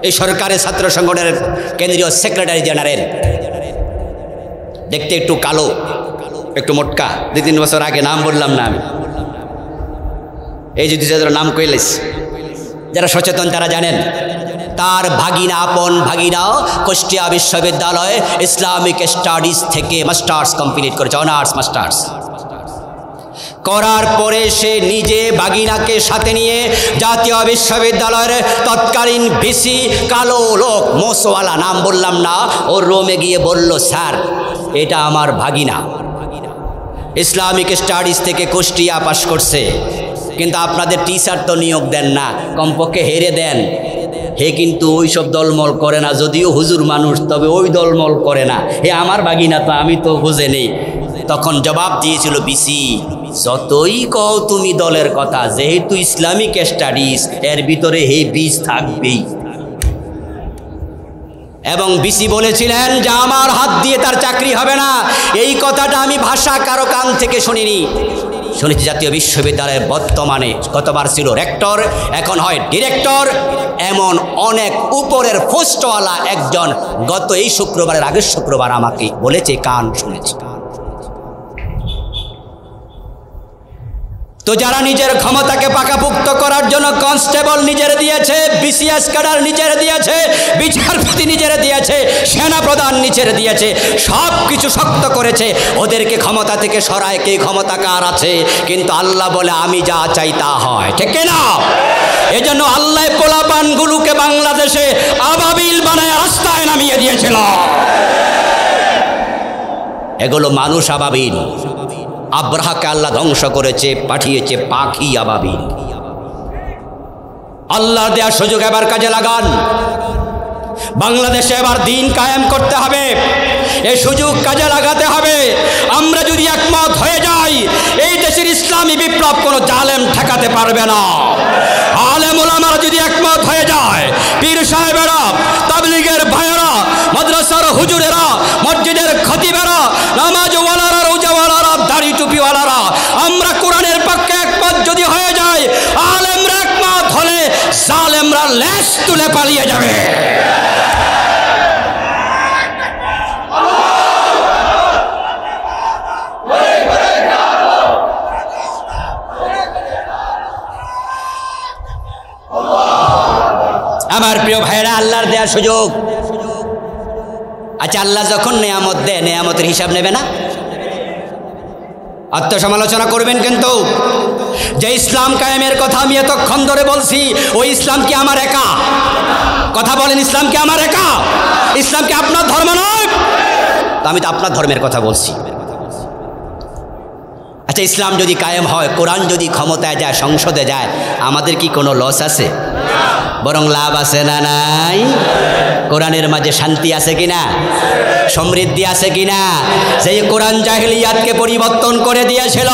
এই সরকারের ছাত্র সংগঠনের কেন্দ্রীয় সেক্রেটারি জেনারেল দেখতে একটু কালো, একটু মোটকা, 2-3 বছর আগে নাম বললাম না আমি, এই যে যারা নাম কইলেস, যারা সচেতন তারা জানেন, তার ভাগিনা, আপন ভাগিনা কুষ্টিয়া বিশ্ববিদ্যালয়ে ইসলামিক স্টাডিজ থেকে মাস্টার্স কমপ্লিট করেছে, অনার্স মাস্টার্স করার পরে সে নিজে ভাগিনাকে সাথে নিয়ে জাতীয় বিশ্ববিদ্যালয়ের তৎকালীন ভিসি কালো লোক, মোসওয়ালা, নাম বললাম না, ওর রুমে গিয়ে বলল, স্যার এটা আমার ভাগিনা, ইসলামিক স্টাডিজ থেকে কুষ্টিয়া পাশ করছে, কিন্তু আপনাদের টিচার তো নিয়োগ দেন না, কমপক্ষে হেরে দেন। হে কিন্তু ওই সব দলমল করে না, যদিও হুজুর মানুষ, তবে ওই দলমল করে না, হে আমার ভাগিনা, তো আমি তো বুঝে নেই। তখন জবাব দিয়েছিল বিসি, যতই কও তুমি দলের কথা, যেহেতু ইসলামিক স্টাডিজ এর ভিতরে হে বীজ থাকবেই। এবং বিসি বলেছিলেন যে আমার হাত দিয়ে তার চাকরি হবে না। এই কথাটা আমি ভাষা কারো কান থেকে শুনিনি, শুনেছি জাতীয় বিশ্ববিদ্যালয়ের বর্তমানে গতবার ছিল রেক্টর, এখন হয় ডিরেক্টর, এমন অনেক উপরের পোস্টওয়ালা একজন গত এই শুক্রবারের আগের শুক্রবার আমাকে বলেছে, কান শুনেছি। তো যারা নিজের ক্ষমতাকে পাকাপুক্ত করার জন্য কনস্টেবল নিজের দিয়েছে, বিসিএস ক্যাডার নিজের দিয়েছে, বিচারপতি নিজের দিয়েছে, সেনাপ্রধান নিজের দিয়েছে, সব কিছু শক্ত করেছে, ওদেরকে ক্ষমতা থেকে সরায় কে ক্ষমতা কার আছে, কিন্তু আল্লাহ বলে আমি যা চাই তা হয়, ঠিক না? এই জন্য আল্লাহ পোলাপানগুলোকে বাংলাদেশে আবাবিল বানায় রাস্তায় নামিয়ে দিয়েছিল। এগুলো মানুষ আবাবিল, আব্রাহাকে আল্লাহ ধ্বংস করেছে, পাঠিয়েছে পাখি আবাবিল। আল্লাহ দেয়া সুযোগ এবার কাজে লাগান। বাংলাদেশে এবার দিন কায়েম করতে হবে, এই সুযোগ কাজে লাগাতে হবে। আমরা যদি একমত হয়ে যাই, এই দেশের ইসলামী বিপ্লব কোনো জালেম ঠেকাতে পারবে না। আলেম ওলামারা যদি একমত হয়ে যায়, পীর সাহেবেরা, তাবলীগের ভাইয়েরা, মাদ্রাসার হুজুরেরা, মসজিদের খতিবেরা, নামাজওয়ালারা, রোজাওয়ালারা, দাড়ি টুপিওয়ালারা, আমরা কোরআনের পক্ষে একমত যদি হয়ে যায়, আলেমরা একমত হলে জালেমরা লেজ তুলে পালিয়ে যাবে। আমার প্রিয় ভাইরা, আল্লাহর দেয়া সুযোগ। আচ্ছা, আল্লাহ যখন নেয়ামত দেয়, নেয়ামতের হিসাব নেবে না? আত্মসমালোচনা করবেন কিন্তু। যে ইসলাম কায়েমের কথা আমি এতক্ষণ ধরে বলছি, ওই ইসলাম কি আমার একা? কথা বলেন, ইসলাম কি আমার একা? ইসলাম কি আপনার ধর্ম নয়? আমি তো আপনার ধর্মের কথা বলছি। আচ্ছা, ইসলাম যদি কায়েম হয়, কোরআন যদি ক্ষমতায় যায়, সংসদে যায়, আমাদের কি কোনো লস আছে? বরং লাভ আছে না নাই? কোরআনের মাঝে শান্তি আছে কিনা? সমৃদ্ধি আছে কিনা? সেই কোরআন জাহিলিয়াতকে পরিবর্তন করে দিয়েছিল।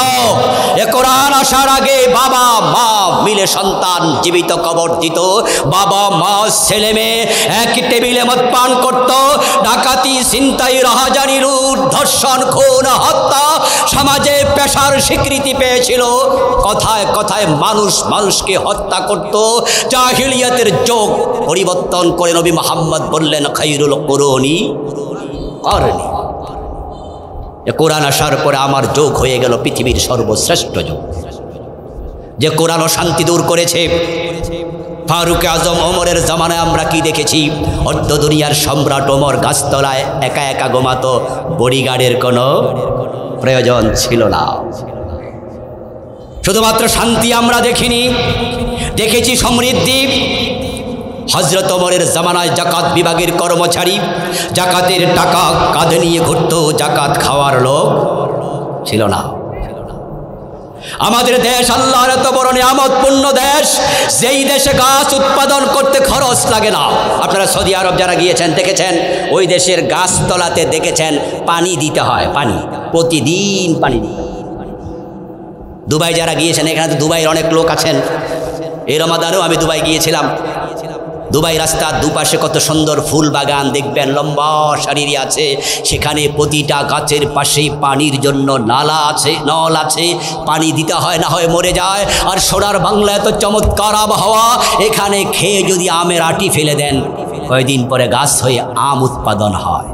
এ কোরআন আসার আগে বাবা মা মিলে সন্তান জীবিত কবর দিত, বাবা মা ছেলে মেয়ে এক টেবিলে মদ পান করত, ডাকাতি, ছিনতাই, রাহাজানি, লুট, ধর্ষণ, খুন, হত্যা সমাজে পেশার স্বীকৃতি পেয়েছিল। কথায় কথায় মানুষ মানুষকে হত্যা করত। জাহিলিয়াতের যুগ পরিবর্তন করে নবী মুহাম্মদ বললেন, খায়রুল কুরুনি করনি। কোরআন আসার পরে আমার যুগ হয়ে গেল পৃথিবীর সর্বশ্রেষ্ঠ যুগ। যে কোরআন শান্তি দূর করেছে। ফারুক আজম ওমরের জামানায় আমরা কি দেখেছি? অর্ধ দুনিয়ার সম্রাট ওমর গাছতলায় একা একা ঘুমাতো, বডিগার্ডের কোনো প্রয়োজন ছিল না। শুধুমাত্র শান্তি আমরা দেখিনি, দেখেছি সমৃদ্ধি। হযরত ওমরের জামানায় জাকাত বিভাগের কর্মচারী জাকাতের টাকা কাঁধে নিয়ে ঘুরত, জাকাত খাওয়ার লোক ছিল না। আমাদের দেশ আল্লাহর এত বড় নিয়ামতপূর্ণ দেশ, যেই দেশে গাছ উৎপাদন করতে খরচ লাগে না। আপনারা সৌদি আরব যারা গিয়েছেন দেখেছেন, ওই দেশের গাছতলাতে দেখেছেন পানি দিতে হয়, পানি প্রতিদিন পানি দিতে হয়। দুবাই যারা গিয়েছেন, এখানে তো দুবাইয়ের অনেক লোক আছেন, এই রমাদানেও আমি দুবাই গিয়েছিলাম। দুবাই রাস্তার দুপাশে কত সুন্দর ফুল বাগান দেখবেন, লম্বা সারি আছে। সেখানে প্রতিটা গাছের পাশেই পানির জন্য নালা আছে, নল আছে, পানি দিতে হয়, না হয় মরে যায়। আর সোনার বাংলায় তো চমৎকার আবহাওয়া, এখানে খেয়ে যদি আমের আটি ফেলে দেন কয়েকদিন পরে গাছ হয়ে আম উৎপাদন হয়।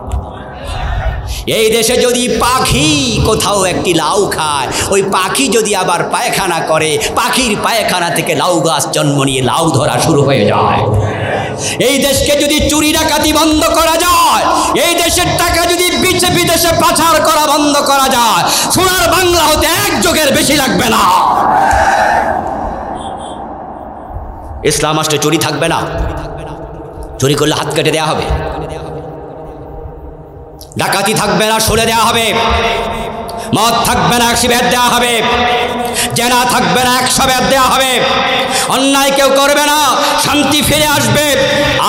এই দেশে যদি পাখি কোথাও একটি লাউ খায়, ওই পাখি যদি আবার পায়খানা করে, পাখির পায়খানা থেকে লাউ গাছ জন্ম নিয়ে লাউ ধরা শুরু হয়ে যায়। এই দেশকে যদি চুরি ডাকাতি বন্ধ করা যায়, এই দেশের টাকা যদি বিদেশে পাচার করা বন্ধ করা যায়, সোনার বাংলা হতে এক যুগের বেশি লাগবে না। ইসলাম আসলে চুরি থাকবে না, চুরি করলে হাত কেটে দেওয়া হবে। ডাকাতি থাকবে না, সরে দেওয়া হবে। মদ থাকবে না, 100 বেদ দেওয়া হবে। জেনা থাকবে না, 100 বেদ দেওয়া হবে। অন্যায় কেউ করবে না, শান্তি ফিরে আসবে।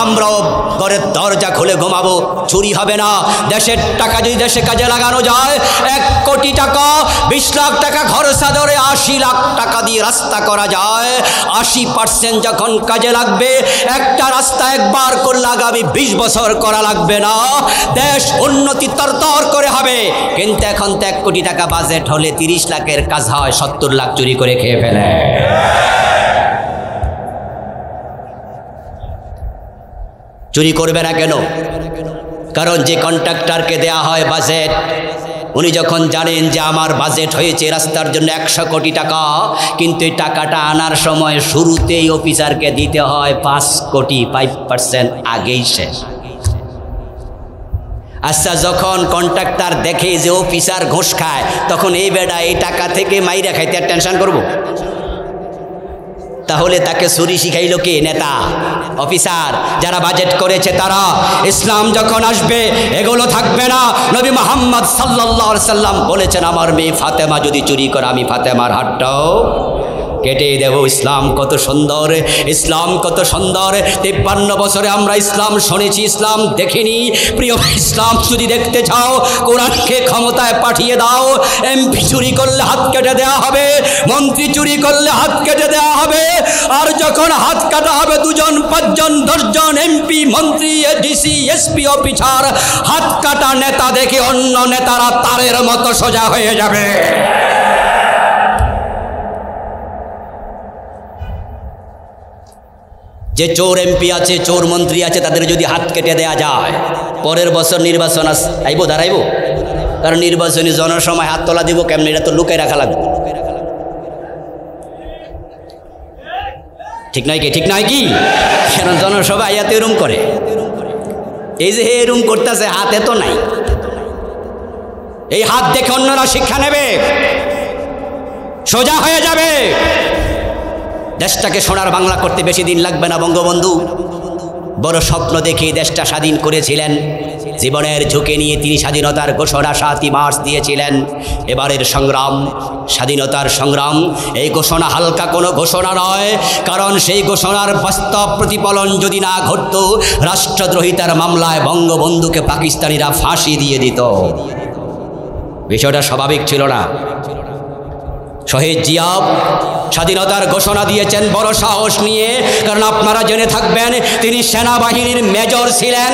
আমরাও ঘরের দরজা খুলে ঘুমাবো, চুরি হবে না। দেশের টাকা যদি দেশে কাজে লাগানো যায়, 1 কোটি টাকা, 20 লাখ টাকা খরচা ধরে 80 লাখ টাকা দিয়ে রাস্তা করা যায়। 80% যখন কাজে লাগবে, একটা রাস্তা একবার করলে আগামী 20 বছর করা লাগবে না। দেশ উন্নতি তরতর করে হবে। কিন্তু এখন তো 1 কোটি টাকা বাজেট হলে 30 লাখের কাজ হয়, 70 লাখ চুরি করে খেয়ে ফেলে। চুরি করবে না কেন? কারণ যে কন্ট্রাক্টরকে দেয়া হয় বাজেট, উনি যখন জানেন যে আমার বাজেট হয়েছে রাস্তার জন্য 100 কোটি টাকা, কিন্তু এই টাকাটা আনার সময় শুরুতেই অফিসারকে দিতে হয় 5 কোটি, 5% আগেই শেষ। আচ্ছা, যখন কন্ট্রাক্টর দেখে যে অফিসার ঘুষ খায়, তখন এই বেটা এই টাকা থেকে মাইরা খাইতে আর টেনশন করবো? তাহলে তাকে চুরি শিখাইল কে? নেতা, অফিসার, যারা বাজেট করেছে তারা। ইসলাম যখন আসবে এগুলো থাকবে না। নবী মুহাম্মদ সাল্লাল্লাহু আলাইহি সাল্লাম বলেছেন, আমার মেয়ে ফাতেমা যদি চুরি করে আমি ফাতেমার হাতটাও কেটে দেব। ইসলাম কত সুন্দর, ইসলাম কত সুন্দর। 53 বছরে আমরা ইসলাম শুনেছি, ইসলাম দেখিনি। প্রিয় ইসলাম যদি দেখতে চাও, কোরআনকে ক্ষমতায় পাঠিয়ে দাও। এমপি চুরি করলে হাত কেটে দেওয়া হবে, মন্ত্রী চুরি করলে হাত কেটে দেওয়া হবে। আর যখন হাত কাটা হবে 2 জন 5 জন 10 জন এমপি, মন্ত্রী, ডিসি, এসপি অফিসার, হাত কাটা নেতা দেখে অন্য নেতারা তারের মতো সোজা হয়ে যাবে। যে চোর এমপি আছে, চোর মন্ত্রী আছে, তাদের যদি হাত কেটে দেয়া যায়, পরের বছর নির্বাচন আইব, দাঁড়াইব। কারণ নির্বাচনী জনসময় হাত তোলা দিব কেমন? এটা তো লুকাই রাখা লাগবে। ঠিক নয় কি? ঠিক নয় কি? কেন জনসভা আইয়াতে এরম করে? এই যে এরম করতেছে, হাতে তো নাই। এই হাত দেখে অন্যরা শিক্ষা নেবে, সোজা হয়ে যাবে। দেশটাকে সোনার বাংলা করতে বেশি দিন লাগবে না। বঙ্গবন্ধু বড় স্বপ্ন দেখে দেশটা স্বাধীন করেছিলেন। জীবনের ঝুঁকি নিয়ে তিনি স্বাধীনতার ঘোষণা 7ই মার্চ দিয়েছিলেন। এবারের সংগ্রাম, স্বাধীনতার সংগ্রাম, এই ঘোষণা হালকা কোনো ঘোষণা নয়। কারণ সেই ঘোষণার বাস্তব প্রতিফলন যদি না ঘটত, রাষ্ট্রদ্রোহিতার মামলায় বঙ্গবন্ধুকে পাকিস্তানিরা ফাঁসি দিয়ে দিত। বিষয়টা স্বাভাবিক ছিল না। শহীদ জিয়া স্বাধীনতার ঘোষণা দিয়েছেন বড় সাহস নিয়ে। কারণ আপনারা জেনে থাকবেন, তিনি সেনাবাহিনীর মেজর ছিলেন।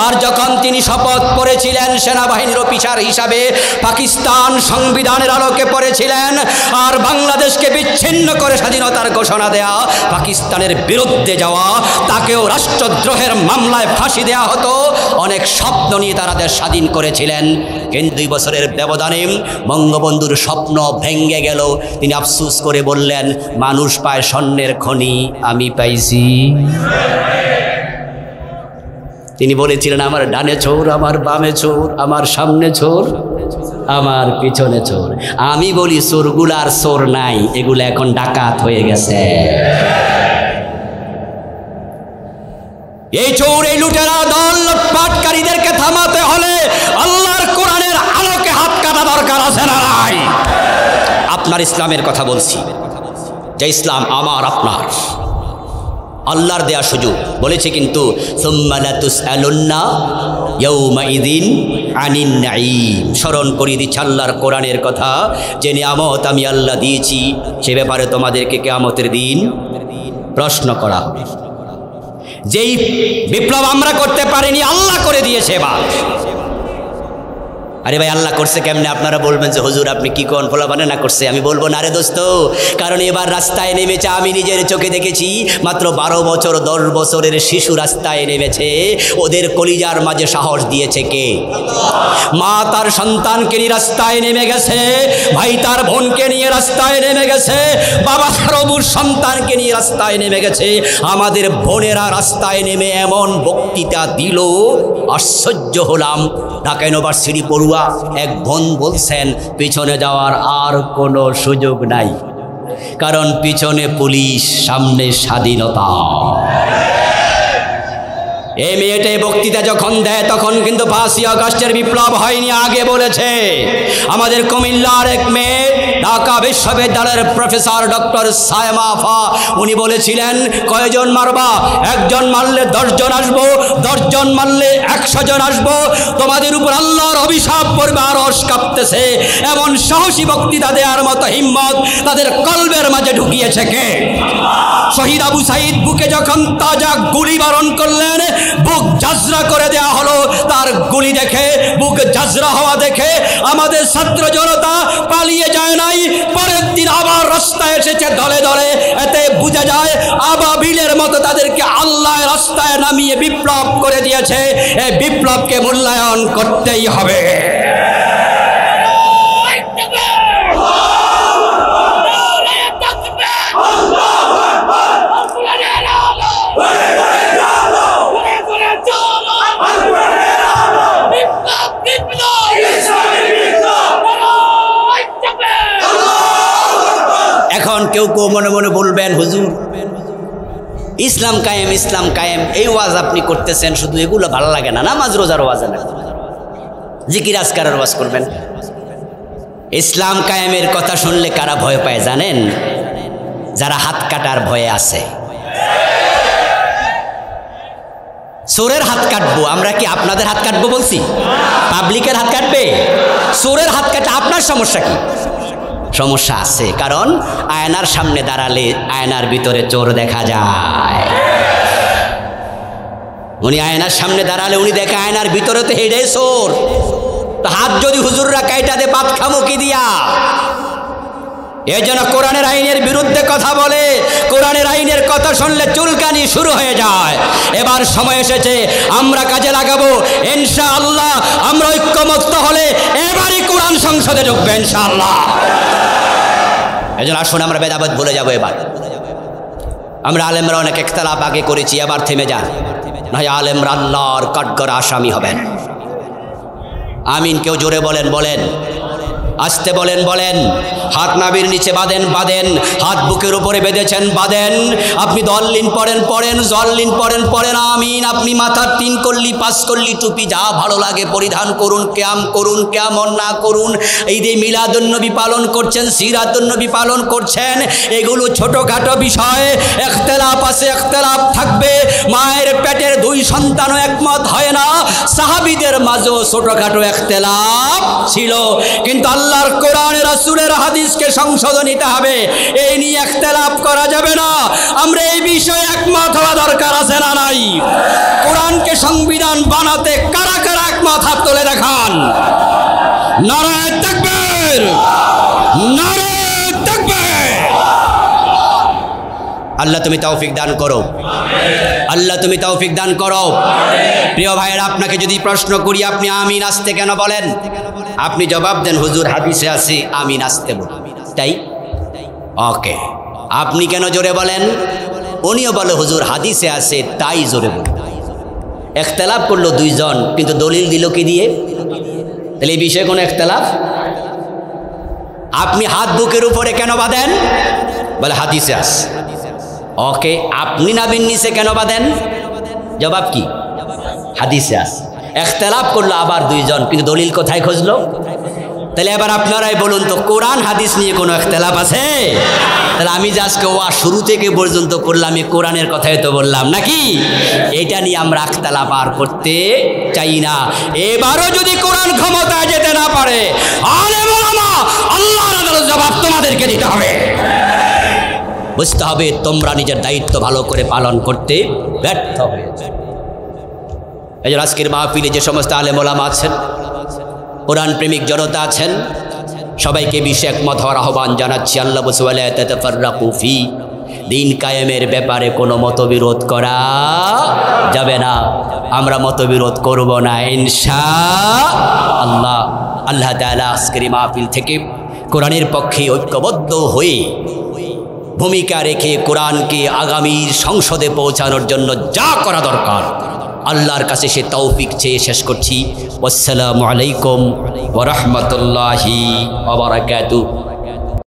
আর যখন তিনি শপথ করেছিলেন সেনাবাহিনীর অফিসার হিসাবে, পাকিস্তান সংবিধানের আলোকে পড়েছিলেন। আর বাংলাদেশকে বিচ্ছিন্ন করে স্বাধীনতার ঘোষণা দেয়া, পাকিস্তানের বিরুদ্ধে যাওয়া, তাকেও রাষ্ট্রদ্রোহের মামলায় ফাঁসি দেয়া হতো। অনেক স্বপ্ন নিয়ে তারা দেশ স্বাধীন করেছিলেন। কিন্তু 2 বছরের ব্যবধানে বঙ্গবন্ধুর স্বপ্ন ভেঙে গেল। তিনি আফসোস করে বললেন, মানুষ পায় স্বর্ণের খনি, আমি পাইছি। তিনি বলেছিলেন, আমার ডানে চোর, আমার বামে চোর, আমার সামনে চোর, আমার পিছনে চোর। আমি বলি চোরগুলার চোর নাই, এগুলো এখন ডাকাত হয়ে গেছে। এই চোর, এই লুটেরা দল, লুটপাটকারীদেরকে থামাতে হলে আল্লাহর কোরআনের আলোকে হাত কাটা দরকার আছে না নাই? আপনার ইসলামের কথা বলছি, যে ইসলাম আমার আপনার, আল্লাহর দেয়া সুযোগ। বলেছে কিন্তু সুম্মা লাতুসআলুন্না ইয়াউমাইযিন আনিন নাঈম। স্মরণ করিয়ে দিচ্ছি আল্লাহর কোরআনের কথা, যে নিয়ামত আমি আল্লাহ দিয়েছি, সে ব্যাপারে তোমাদেরকে কিয়ামতের দিন প্রশ্ন করা হবে। যেই বিপ্লব আমরা করতে পারিনি আল্লাহ করে দিয়েছে এবার। আরে ভাই আল্লাহ করছে কেমনে? আপনারা বলবেন যে হুজুর আপনি কি কোন ফলাফানে না করছে। আমি বলবো না রে দোস্ত, কারণ এবার রাস্তায় নেমেছে, আমি নিজের চোখে দেখেছি। মাত্র 12 বছর 10 বছরের শিশু রাস্তায় নেমেছে। ওদের কলিজার মাঝে সাহস দিয়েছে কে? মা তার সন্তানকে নিয়ে রাস্তায় নেমে গেছে, ভাই তার বোনকে নিয়ে রাস্তায় নেমে গেছে, বাবা তার অবুর সন্তানকে নিয়ে রাস্তায় নেমে গেছে। আমাদের বোনেরা রাস্তায় নেমে এমন বক্তৃতা দিল, আশ্চর্য হলাম। ঢাকা ইউনিভার্সিটি পড়ুয়া এক বোন বলছেন পিছনে যাওয়ার আর কোনো সুযোগ নাই, কারণ পিছনে পুলিশ, সামনে স্বাধীনতা। এই মেয়েটাই বক্তৃতা যখন দেয় তখন কিন্তু 5ই আগস্টের বিপ্লব হয়নি, আগে বলেছে। আমাদের কুমিল্লার এক মেয়ে, ঢাকা বিশ্ববিদ্যালয়ের প্রফেসর ডক্টর সায়মা আফা, উনি বলেছিলেন কয়জন মারবা? 1 জন মারলে 10 জন আসবো, 10 জন মারলে 100 জন আসবো, তোমাদের উপর আল্লাহর অভিশাপ পড়বে। আরশ কাঁপতেছে। এমন সাহসী বক্তৃতা দেওয়ার মতো হিম্মত তাদের কলবের মাঝে ঢুকিয়েছে কে? শহীদ আবু সাইদ বুকে যখন তাজা গুলি বারণ করলেন, বুক জাজরা করে দেয়া হলো। তার গুলি দেখে, বুক জাজরা হওয়া দেখে আমাদের ছাত্র জনতা পালিয়ে যায় নাই, পরের দিন আবার রাস্তায় এসেছে দলে দলে। এতে বোঝা যায় আবাবিলের মতো তাদেরকে আল্লাহ রাস্তায় নামিয়ে বিপ্লব করে দিয়েছে। এই বিপ্লবকে মূল্যায়ন করতেই হবে। এখন কেউ কেউ মনে মনে বলবেন হুজুর ইসলাম কায়েম, ইসলাম কায়েম, এই ওয়াজ আপনি করতেছেন, শুধু এগুলো ভালো লাগে না, নামাজ রোজার ওয়াজ না, জিকির আজকারের ওয়াজ করবেন। ইসলাম কায়েমের কথা শুনলে কারা ভয় পায় জানেন? যারা হাত কাটার ভয়ে আছে। চোরের হাত কাটবো, আমরা কি আপনাদের হাত কাটবো বলছি? পাবলিকের হাত কাটবে? চোরের হাত কাটা আপনার সমস্যা কি? সমস্যা আছে, কারণ আয়নার সামনে দাঁড়ালে আয়নার ভিতরে চোর দেখা যায়। উনি আয়নার সামনে দাঁড়ালে উনি দেখে আয়নার ভিতরে তো হেডে চোর। তো হাত যদি হুজুররা কাইটা দে পাত খামো কি দিয়া? এই জন্য কোরআনের আইনের বিরুদ্ধে কথা বলে, কোরআনের আইনের কথা শুনলে চুলকানি শুরু হয়ে যায়। এবার সময় এসেছে আমরা কাজে লাগাবো ইনশাআল্লাহ। আমরা ঐক্যমত্য হলে এবারই কোরআন সংসদে ঢুকবে ইনশাআল্লাহ। এই জন্য আসুন আমরা ভেদাভেদ ভুলে যাবো। এবার আমরা আলেমরা অনেক ইখতিলাফ আগে করেছি, এবার থেমে যান, নয় আলেমরা আল্লাহর কাঠগড়া আসামি হবেন। আমিন। কেউ জোরে বলেন, বলেন, আস্তে বলেন, বলেন। হাত নাভির নিচে বাঁধেন, বাঁধেন। হাত বুকের উপরে বেঁধেছেন, বাঁধেন। আপনি দল্লিন পড়েন, পড়েন। জল্লিন পড়েন, পড়েন। আমিন। আপনি মাথার 3 কল্লি 5 কল্লি টুপি যা ভালো লাগে পরিধান করুন, ক্যাম করুন, কেমন না করুন। ঈদে মিলাদুন্নবী পালন করছেন, সিরাতুন্নবী পালন করছেন, এগুলো ছোটোখাটো বিষয়। ইখতিলাফ আছে, ইখতিলাফ থাকবে। মায়ের পেটের 2 সন্তানও একমত হয় না। সাহাবীদের মাঝেও ছোটোখাটো ইখতিলাফ ছিল, কিন্তু আল্লাহর কোরআন রাসূলের হাদিসকে সংশোধন নিতে হবে। এই নিয়ে ইখতিলাফ করা যাবে না। আমরা এই বিষয়ে একমত হওয়া দরকার আছে না নাই? কোরআনকে সংবিধান বানাতে কারা কারা একমত? হাত তুলে দেখান। নারায়ে তাকবীর, নারায়ে তাকবীর। আল্লাহ তুমি তৌফিক দান করো, আল্লাহ তুমি তৌফিক দান করো। প্রিয় ভাইয়েরা, আপনাকে যদি প্রশ্ন করি আপনি আমিন আসতে কেন বলেন? আপনি জবাব দেন হুজুর হাদিসে আছে আমিন আসতে বল, তাই? ওকে। আপনি কেন জোরে বলেন? উনিও বলে হুজুর হাদিসে আছে তাই জোরে বল। ইখতিলাফ করলো 2 জন, কিন্তু দলিল দিল কি দিয়ে? তাহলে এই বিষয়ে কোনো ইখতিলাফ? আপনি হাত বুকের উপরে কেন বাঁধেন? বলে হাদিসে আছে। ওকে। আপনি নাভির নিচে কেন বাঁধেন? জবাব কি? হাদিসে আছে। ইখতিলাফ করলো আবার 2 জন, কিন্তু দলিল কোথায় খুঁজলো? তাহলে এবার আপনারাই বলুন তো, কোরআন হাদিস নিয়ে কোনো ইখতিলাফ আছে? তাহলে আমি যে আজকে ওয়া শুরু থেকে পর্যন্ত করলাম এই কোরআনের কথাই তো বললাম নাকি? এটা নিয়ে আমরা ইখতিলাফ আর করতে চাই না। এবারও যদি কোরআন ক্ষমতায় যেতে না পারে, আলেম ওলামা আল্লাহর জবাব তোমাদেরকে দিতে হবে। বুঝতে হবে তোমরা নিজের দায়িত্ব ভালো করে পালন করতে ব্যর্থ হয়েছে। এই জন্য আজকের মাহফিলে যে সমস্ত আলেম ওলামা আছেন, কোরআন প্রেমিক জনতা আছেন, সবাইকে বিষয়ে একমত হওয়ার আহ্বান জানাচ্ছি। আল্লাহ বলছি দিন কায়েমের ব্যাপারে কোনো মতবিরোধ করা যাবে না, আমরা মতবিরোধ করব না ইনশাআল্লাহ। আল্লাহ তাআলা আজকের মাহফিল থেকে কোরআনের পক্ষে ঐক্যবদ্ধ হয়ে ভূমিকা রেখে কোরআনকে আগামীর সংসদে পৌঁছানোর জন্য যা করা দরকার আল্লাহর কাছে সে তৌফিক চেয়ে শেষ করছি। আসসালামু আলাইকুম ওয়া রাহমাতুল্লাহি ওয়া বারাকাতুহু।